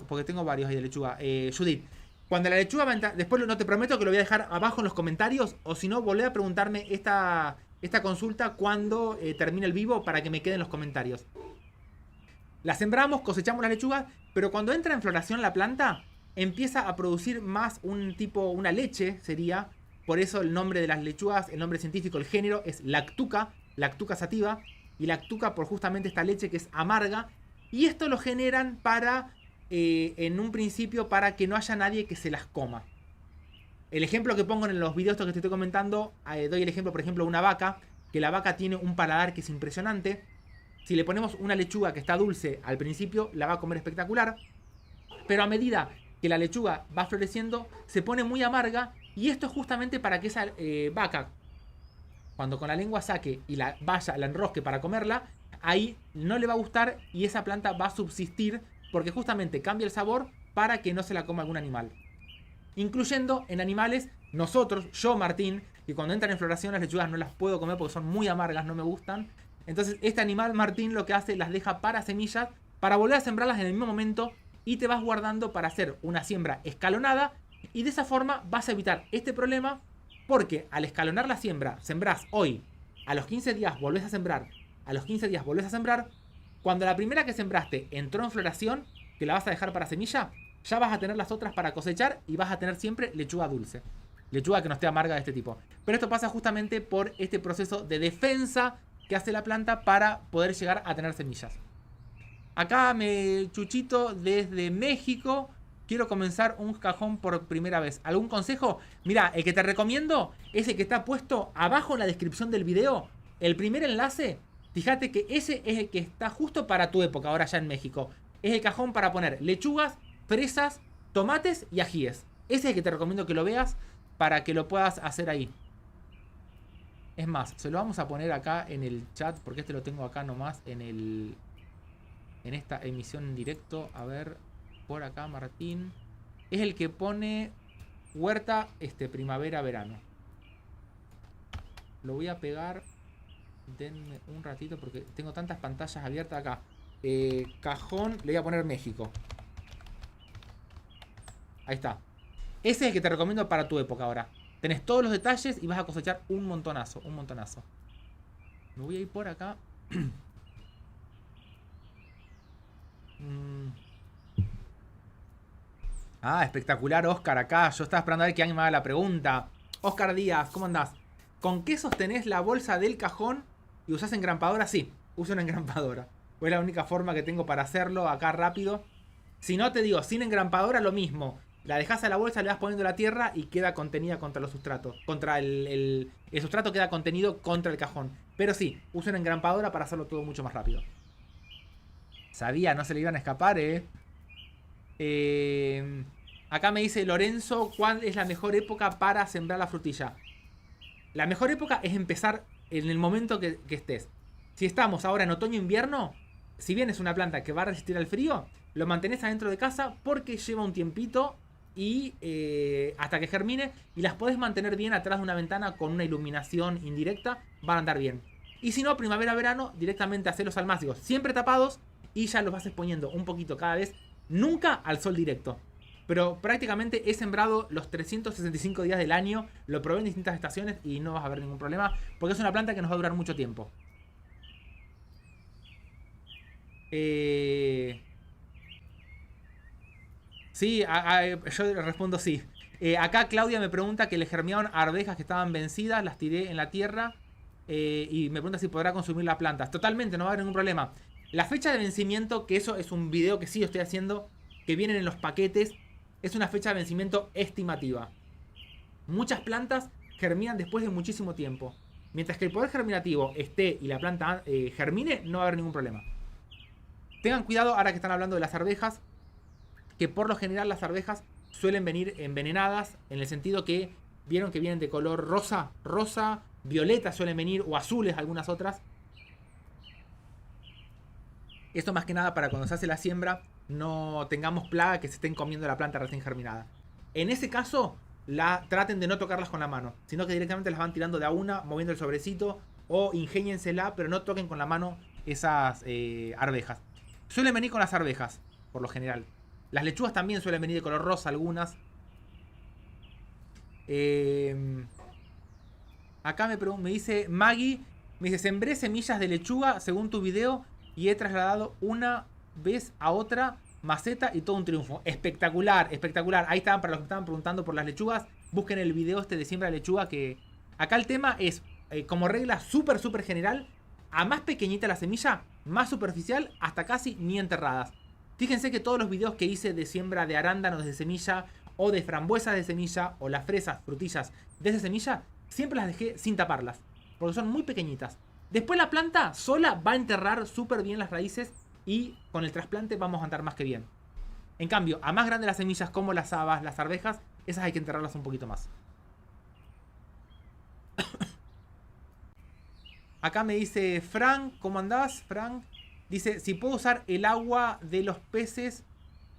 [SPEAKER 1] porque tengo varios ahí de lechuga. Judith. Cuando la lechuga va a entrar, después no te prometo que lo voy a dejar abajo en los comentarios, o si no, volvé a preguntarme esta consulta cuando termine el vivo para que me quede en los comentarios. La sembramos, cosechamos las lechugas, pero cuando entra en floración la planta, empieza a producir más una leche, sería, por eso el nombre de las lechugas, el nombre científico, el género, es Lactuca sativa, y Lactuca por justamente esta leche que es amarga, y esto lo generan en un principio para que no haya nadie que se las coma. El ejemplo que pongo en los videos que te estoy comentando, doy el ejemplo, por ejemplo, de una vaca, que la vaca tiene un paladar que es impresionante. Si le ponemos una lechuga que está dulce al principio, la va a comer espectacular. Pero a medida que la lechuga va floreciendo, se pone muy amarga. Y esto es justamente para que esa vaca, cuando con la lengua saque y la vaya, la enrosque para comerla, ahí no le va a gustar y esa planta va a subsistir porque justamente cambia el sabor para que no se la coma algún animal. Incluyendo en animales, nosotros, yo Martín, que cuando entran en floración las lechugas no las puedo comer porque son muy amargas, no me gustan. Entonces este animal Martín lo que hace, las deja para semillas, para volver a sembrarlas en el mismo momento y te vas guardando para hacer una siembra escalonada y de esa forma vas a evitar este problema porque al escalonar la siembra, sembrás hoy, a los 15 días volvés a sembrar, a los 15 días volvés a sembrar, cuando la primera que sembraste entró en floración, que la vas a dejar para semilla, ya vas a tener las otras para cosechar y vas a tener siempre lechuga dulce. Lechuga que no esté amarga de este tipo. Pero esto pasa justamente por este proceso de defensa que hace la planta para poder llegar a tener semillas. Acá me Chuchito desde México. Quiero comenzar un cajón por primera vez. ¿Algún consejo? Mira, el que te recomiendo es el que está puesto abajo en la descripción del video. El primer enlace, fíjate que ese es el que está justo para tu época, ahora ya en México. Es el cajón para poner lechugas, fresas, tomates y ajíes. Ese es el que te recomiendo que lo veas para que lo puedas hacer ahí. Es más, se lo vamos a poner acá en el chat porque este lo tengo acá nomás en esta emisión en directo. A ver, por acá Martín. Es el que pone huerta primavera-verano. Lo voy a pegar. Denme un ratito porque tengo tantas pantallas abiertas acá. Cajón, le voy a poner México. Ahí está. Ese es el que te recomiendo para tu época ahora. Tenés todos los detalles y vas a cosechar un montonazo, un montonazo. Me voy a ir por acá. Ah, espectacular, Oscar, acá. Yo estaba esperando a ver que alguien me haga la pregunta. Oscar Díaz, ¿cómo andás? ¿Con qué sostenés la bolsa del cajón y usás engrampadora? Sí, uso una engrampadora. Pues es la única forma que tengo para hacerlo acá rápido. Si no, te digo, sin engrampadora lo mismo. La dejas a la bolsa, le vas poniendo la tierra y queda contenida contra los sustratos. Contra el sustrato queda contenido contra el cajón. Pero sí, uso una engrampadora para hacerlo todo mucho más rápido. Sabía, no se le iban a escapar, acá me dice Lorenzo, ¿cuál es la mejor época para sembrar la frutilla? La mejor época es empezar en el momento que estés. Si estamos ahora en otoño-invierno, si bien es una planta que va a resistir al frío, lo mantenés adentro de casa porque lleva un tiempito y hasta que germine y las podés mantener bien atrás de una ventana con una iluminación indirecta, van a andar bien. Y si no, primavera-verano, directamente hacer los almácigos siempre tapados y ya los vas exponiendo un poquito cada vez, nunca al sol directo. Pero prácticamente he sembrado los 365 días del año, lo probé en distintas estaciones y no vas a ver ningún problema, porque es una planta que nos va a durar mucho tiempo. Sí, yo respondo sí. Acá Claudia me pregunta que le germinaron arvejas que estaban vencidas, las tiré en la tierra y me pregunta si podrá consumir las plantas. Totalmente, no va a haber ningún problema. La fecha de vencimiento, que eso es un video que sí estoy haciendo, que vienen en los paquetes, es una fecha de vencimiento estimativa. Muchas plantas germinan después de muchísimo tiempo. Mientras que el poder germinativo esté y la planta germine, no va a haber ningún problema. Tengan cuidado ahora que están hablando de las arvejas, que por lo general las arvejas suelen venir envenenadas, en el sentido que vieron que vienen de color rosa, violeta suelen venir, o azules algunas otras. Esto más que nada para cuando se hace la siembra no tengamos plaga que se estén comiendo la planta recién germinada. En ese caso, traten de no tocarlas con la mano, sino que directamente las van tirando de a una, moviendo el sobrecito, o ingéniensela, pero no toquen con la mano esas arvejas. Suelen venir con las arvejas, por lo general. Las lechugas también suelen venir de color rosa algunas. Acá me dice Maggie, me dice, sembré semillas de lechuga según tu video y he trasladado una vez a otra maceta y todo un triunfo. Espectacular, espectacular. Ahí estaban, para los que estaban preguntando por las lechugas, busquen el video de siembra de lechuga, que acá el tema es, como regla súper general, a más pequeñita la semilla, más superficial, hasta casi ni enterradas. Fíjense que todos los videos que hice de siembra de arándanos de semilla o de frambuesas de semilla, o las fresas, frutillas de semilla, siempre las dejé sin taparlas, porque son muy pequeñitas. Después la planta sola va a enterrar súper bien las raíces y con el trasplante vamos a andar más que bien. En cambio, a más grandes las semillas como las habas, las arvejas, esas hay que enterrarlas un poquito más. Acá me dice Frank, ¿cómo andás? Frank dice, si puedo usar el agua de los peces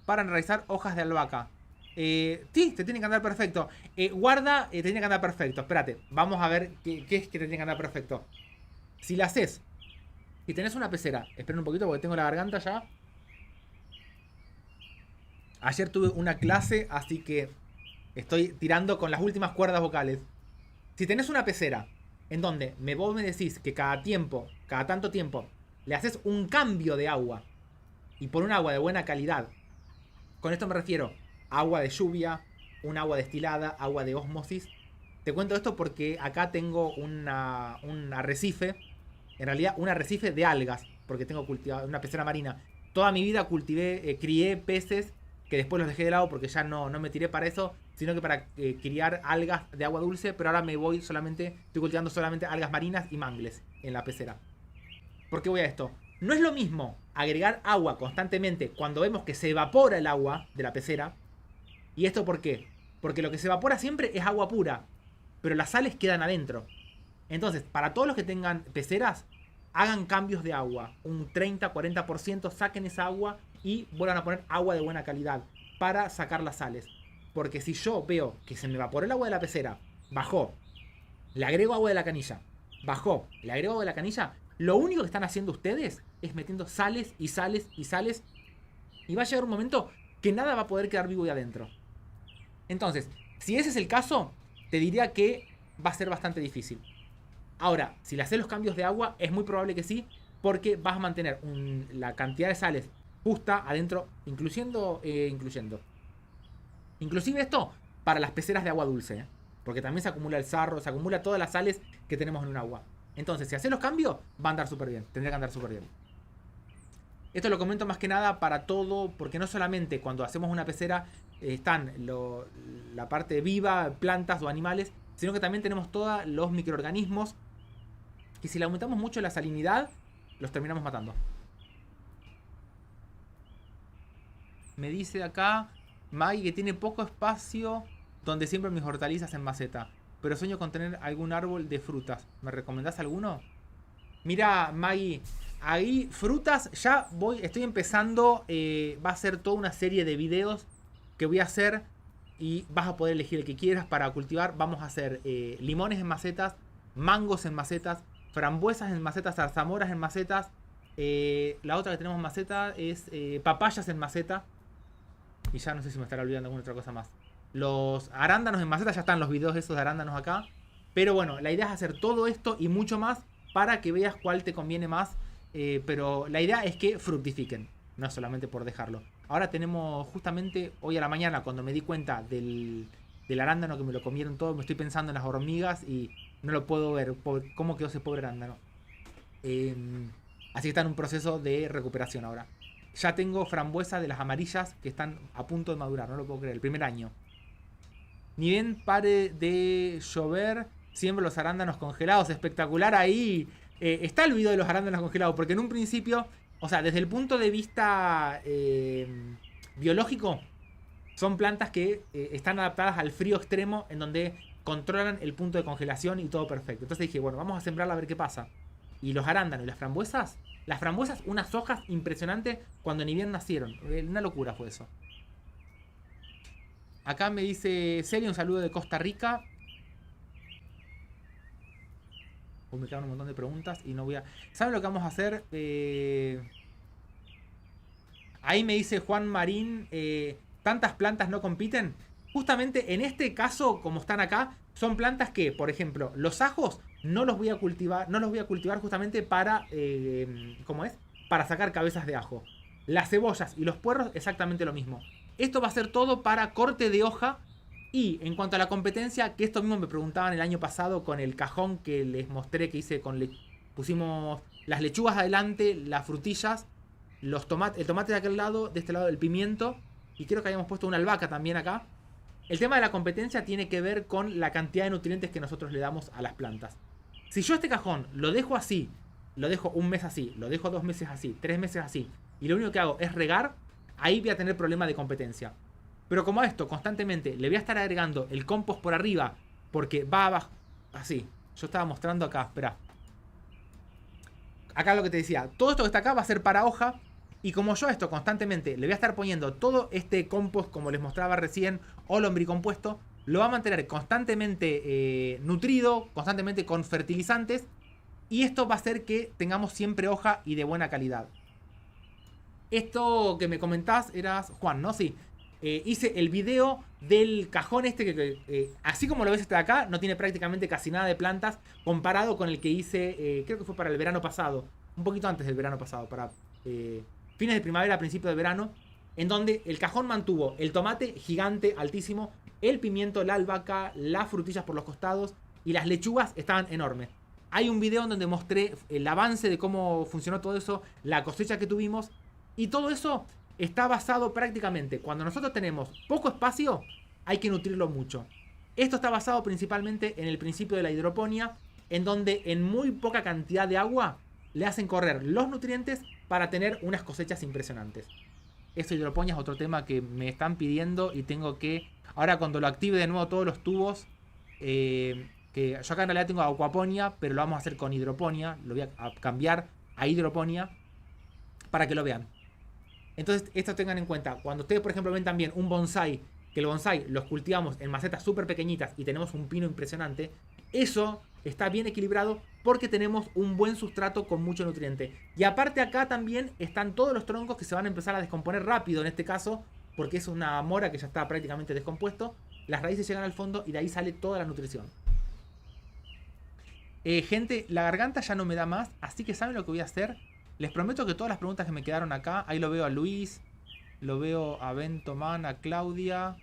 [SPEAKER 1] para enraizar hojas de albahaca. Sí, te tiene que andar perfecto. Guarda, te tiene que andar perfecto. Espérate, vamos a ver qué es que te tiene que andar perfecto. Si la haces, si tenés una pecera, esperen un poquito porque tengo la garganta ya. Ayer tuve una clase, así que estoy tirando con las últimas cuerdas vocales. Si tenés una pecera en donde vos me decís que cada tanto tiempo, le haces un cambio de agua y por un agua de buena calidad. Con esto me refiero a agua de lluvia, un agua destilada, agua de ósmosis. Te cuento esto porque acá tengo un arrecife, en realidad un arrecife de algas, porque tengo cultivado una pecera marina. Toda mi vida crié peces que después los dejé de lado porque ya no me tiré para eso, sino que para criar algas de agua dulce, pero ahora estoy cultivando solamente algas marinas y mangles en la pecera. ¿Por qué voy a esto? No es lo mismo agregar agua constantemente cuando vemos que se evapora el agua de la pecera. ¿Y esto por qué? Porque lo que se evapora siempre es agua pura, pero las sales quedan adentro. Entonces, para todos los que tengan peceras, hagan cambios de agua. Un 30-40%, saquen esa agua y vuelvan a poner agua de buena calidad para sacar las sales. Porque si yo veo que se me evaporó el agua de la pecera, bajó, le agrego agua de la canilla, bajó, le agrego agua de la canilla, lo único que están haciendo ustedes es metiendo sales y sales y sales. Y va a llegar un momento que nada va a poder quedar vivo ahí adentro. Entonces, si ese es el caso, te diría que va a ser bastante difícil. Ahora, si le haces los cambios de agua, es muy probable que sí, porque vas a mantener la cantidad de sales justa adentro, incluyendo. Inclusive esto para las peceras de agua dulce, porque también se acumula el sarro, se acumula todas las sales que tenemos en un agua. Entonces, si haces los cambios, va a andar súper bien, tendría que andar súper bien. Esto lo comento más que nada para todo, porque no solamente cuando hacemos una pecera están la parte viva, plantas o animales, sino que también tenemos todos los microorganismos que si le aumentamos mucho la salinidad, los terminamos matando. Me dice acá Maggie que tiene poco espacio donde siempre mis hortalizas en maceta, pero sueño con tener algún árbol de frutas. ¿Me recomendás alguno? Mira, Maggie, ahí frutas ya estoy empezando, va a ser toda una serie de videos que voy a hacer y vas a poder elegir el que quieras para cultivar. Vamos a hacer limones en macetas, mangos en macetas, frambuesas en macetas, zarzamoras en macetas. La otra que tenemos en maceta es papayas en maceta. Y ya no sé si me estará olvidando alguna otra cosa más. Los arándanos en maceta, ya están los videos esos de arándanos acá. Pero bueno, la idea es hacer todo esto y mucho más para que veas cuál te conviene más. Pero la idea es que fructifiquen, no solamente por dejarlo. Ahora tenemos justamente hoy a la mañana, cuando me di cuenta del arándano que me lo comieron todo, me estoy pensando en las hormigas y no lo puedo ver. ¿Cómo quedó ese pobre arándano? Así que está en un proceso de recuperación ahora. Ya tengo frambuesas de las amarillas que están a punto de madurar, no lo puedo creer, el primer año. Ni bien pare de llover, siembro los arándanos congelados, espectacular ahí. Está el video de los arándanos congelados, porque en un principio, o sea, desde el punto de vista biológico, son plantas que están adaptadas al frío extremo, en donde controlan el punto de congelación y todo perfecto. Entonces dije, bueno, vamos a sembrarla a ver qué pasa. Y los arándanos y las frambuesas, unas hojas impresionantes cuando ni bien nacieron. Una locura fue eso. Acá me dice Celia, un saludo de Costa Rica. Me quedan un montón de preguntas y no voy a... ¿Saben lo que vamos a hacer? Ahí me dice Juan Marín, ¿tantas plantas no compiten? Justamente en este caso, como están acá, son plantas que, por ejemplo, los ajos no los voy a cultivar, justamente para, ¿cómo es? Para sacar cabezas de ajo. Las cebollas y los puerros, exactamente lo mismo. Esto va a ser todo para corte de hoja. Y en cuanto a la competencia, que esto mismo me preguntaban el año pasado con el cajón que les mostré que hice pusimos las lechugas adelante, las frutillas, el tomate de aquel lado, de este lado el pimiento, y creo que habíamos puesto una albahaca también acá. El tema de la competencia tiene que ver con la cantidad de nutrientes que nosotros le damos a las plantas. Si yo este cajón lo dejo así, lo dejo un mes así, lo dejo 2 meses así, 3 meses así, y lo único que hago es regar, ahí voy a tener problema de competencia. Pero como a esto constantemente le voy a estar agregando el compost por arriba, porque va abajo, así. Yo estaba mostrando acá, espera. Acá lo que te decía, todo esto que está acá va a ser para hoja. Y como yo a esto constantemente le voy a estar poniendo todo este compost, como les mostraba recién, o lombricompuesto, lo va a mantener constantemente nutrido, constantemente con fertilizantes. Y esto va a hacer que tengamos siempre hoja y de buena calidad. Esto que me comentás eras Juan, ¿no? Sí. Hice el video del cajón este que así como lo ves este de acá, no tiene prácticamente casi nada de plantas comparado con el que hice, creo que fue para el verano pasado, un poquito antes del verano pasado, para fines de primavera, principio de verano, en donde el cajón mantuvo el tomate gigante, altísimo, el pimiento, la albahaca, las frutillas por los costados y las lechugas estaban enormes. Hay un video en donde mostré el avance de cómo funcionó todo eso, la cosecha que tuvimos, y todo eso está basado prácticamente, cuando nosotros tenemos poco espacio, hay que nutrirlo mucho. Esto está basado principalmente en el principio de la hidroponía, en donde en muy poca cantidad de agua le hacen correr los nutrientes para tener unas cosechas impresionantes. Eso hidroponía es otro tema que me están pidiendo y tengo que, ahora cuando lo active de nuevo todos los tubos, que yo acá en realidad tengo aquaponía, pero lo vamos a hacer con hidroponía, lo voy a cambiar a hidroponía para que lo vean. Entonces, esto tengan en cuenta. Cuando ustedes, por ejemplo, ven también un bonsai, que el bonsai los cultivamos en macetas súper pequeñitas y tenemos un pino impresionante, eso está bien equilibrado porque tenemos un buen sustrato con mucho nutriente. Y aparte acá también están todos los troncos que se van a empezar a descomponer rápido en este caso, porque es una mora que ya está prácticamente descompuesto. Las raíces llegan al fondo y de ahí sale toda la nutrición. Gente, la garganta ya no me da más, así que ¿saben lo que voy a hacer? Les prometo que todas las preguntas que me quedaron acá, ahí lo veo a Luis, lo veo a Bentoman, a Claudia,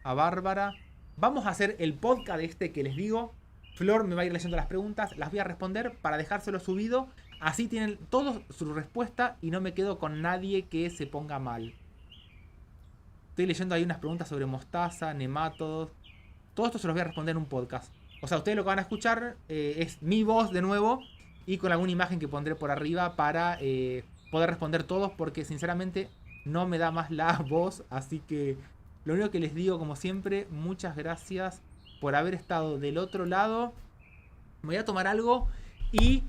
[SPEAKER 1] a Bárbara. Vamos a hacer el podcast de este que les digo. Flor me va a ir leyendo las preguntas, las voy a responder para dejárselo subido. Así tienen todos su respuesta y no me quedo con nadie que se ponga mal. Estoy leyendo ahí unas preguntas sobre mostaza, nemátodos. Todo esto se los voy a responder en un podcast. O sea, ustedes lo que van a escuchar es mi voz de nuevo y con alguna imagen que pondré por arriba para poder responder todos, porque sinceramente no me da más la voz. Así que lo único que les digo, como siempre, muchas gracias por haber estado del otro lado. Me voy a tomar algo y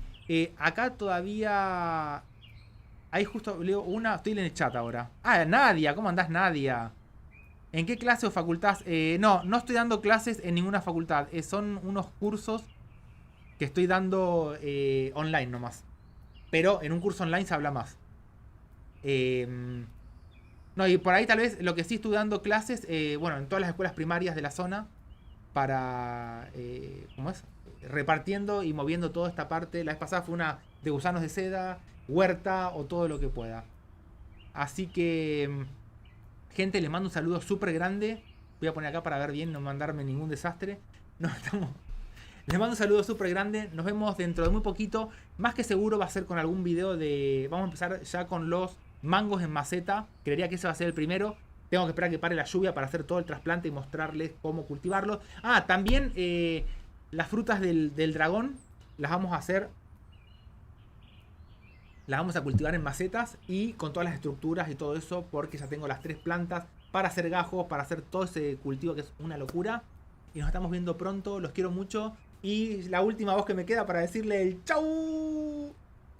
[SPEAKER 1] acá todavía ahí justo leo una, estoy en el chat ahora. Ah, Nadia, ¿cómo andás, Nadia? ¿En qué clase o facultad? No estoy dando clases en ninguna facultad. Son unos cursos que estoy dando online nomás. Pero en un curso online se habla más. No, y por ahí tal vez lo que sí estoy dando clases, bueno, en todas las escuelas primarias de la zona, para, ¿cómo es? Repartiendo y moviendo toda esta parte. La vez pasada fue una de gusanos de seda, huerta o todo lo que pueda. Así que, gente, les mando un saludo súper grande. Voy a poner acá para ver bien, no mandarme ningún desastre. Les mando un saludo súper grande. Nos vemos dentro de muy poquito. Más que seguro va a ser con algún video de... Vamos a empezar ya con los mangos en maceta. Creería que ese va a ser el primero. Tengo que esperar que pare la lluvia para hacer todo el trasplante y mostrarles cómo cultivarlos. Ah, también las frutas del dragón las vamos a hacer. Las vamos a cultivar en macetas y con todas las estructuras y todo eso, porque ya tengo las 3 plantas para hacer gajos, para hacer todo ese cultivo que es una locura. Y nos estamos viendo pronto, los quiero mucho. Y la última voz que me queda para decirle el chau.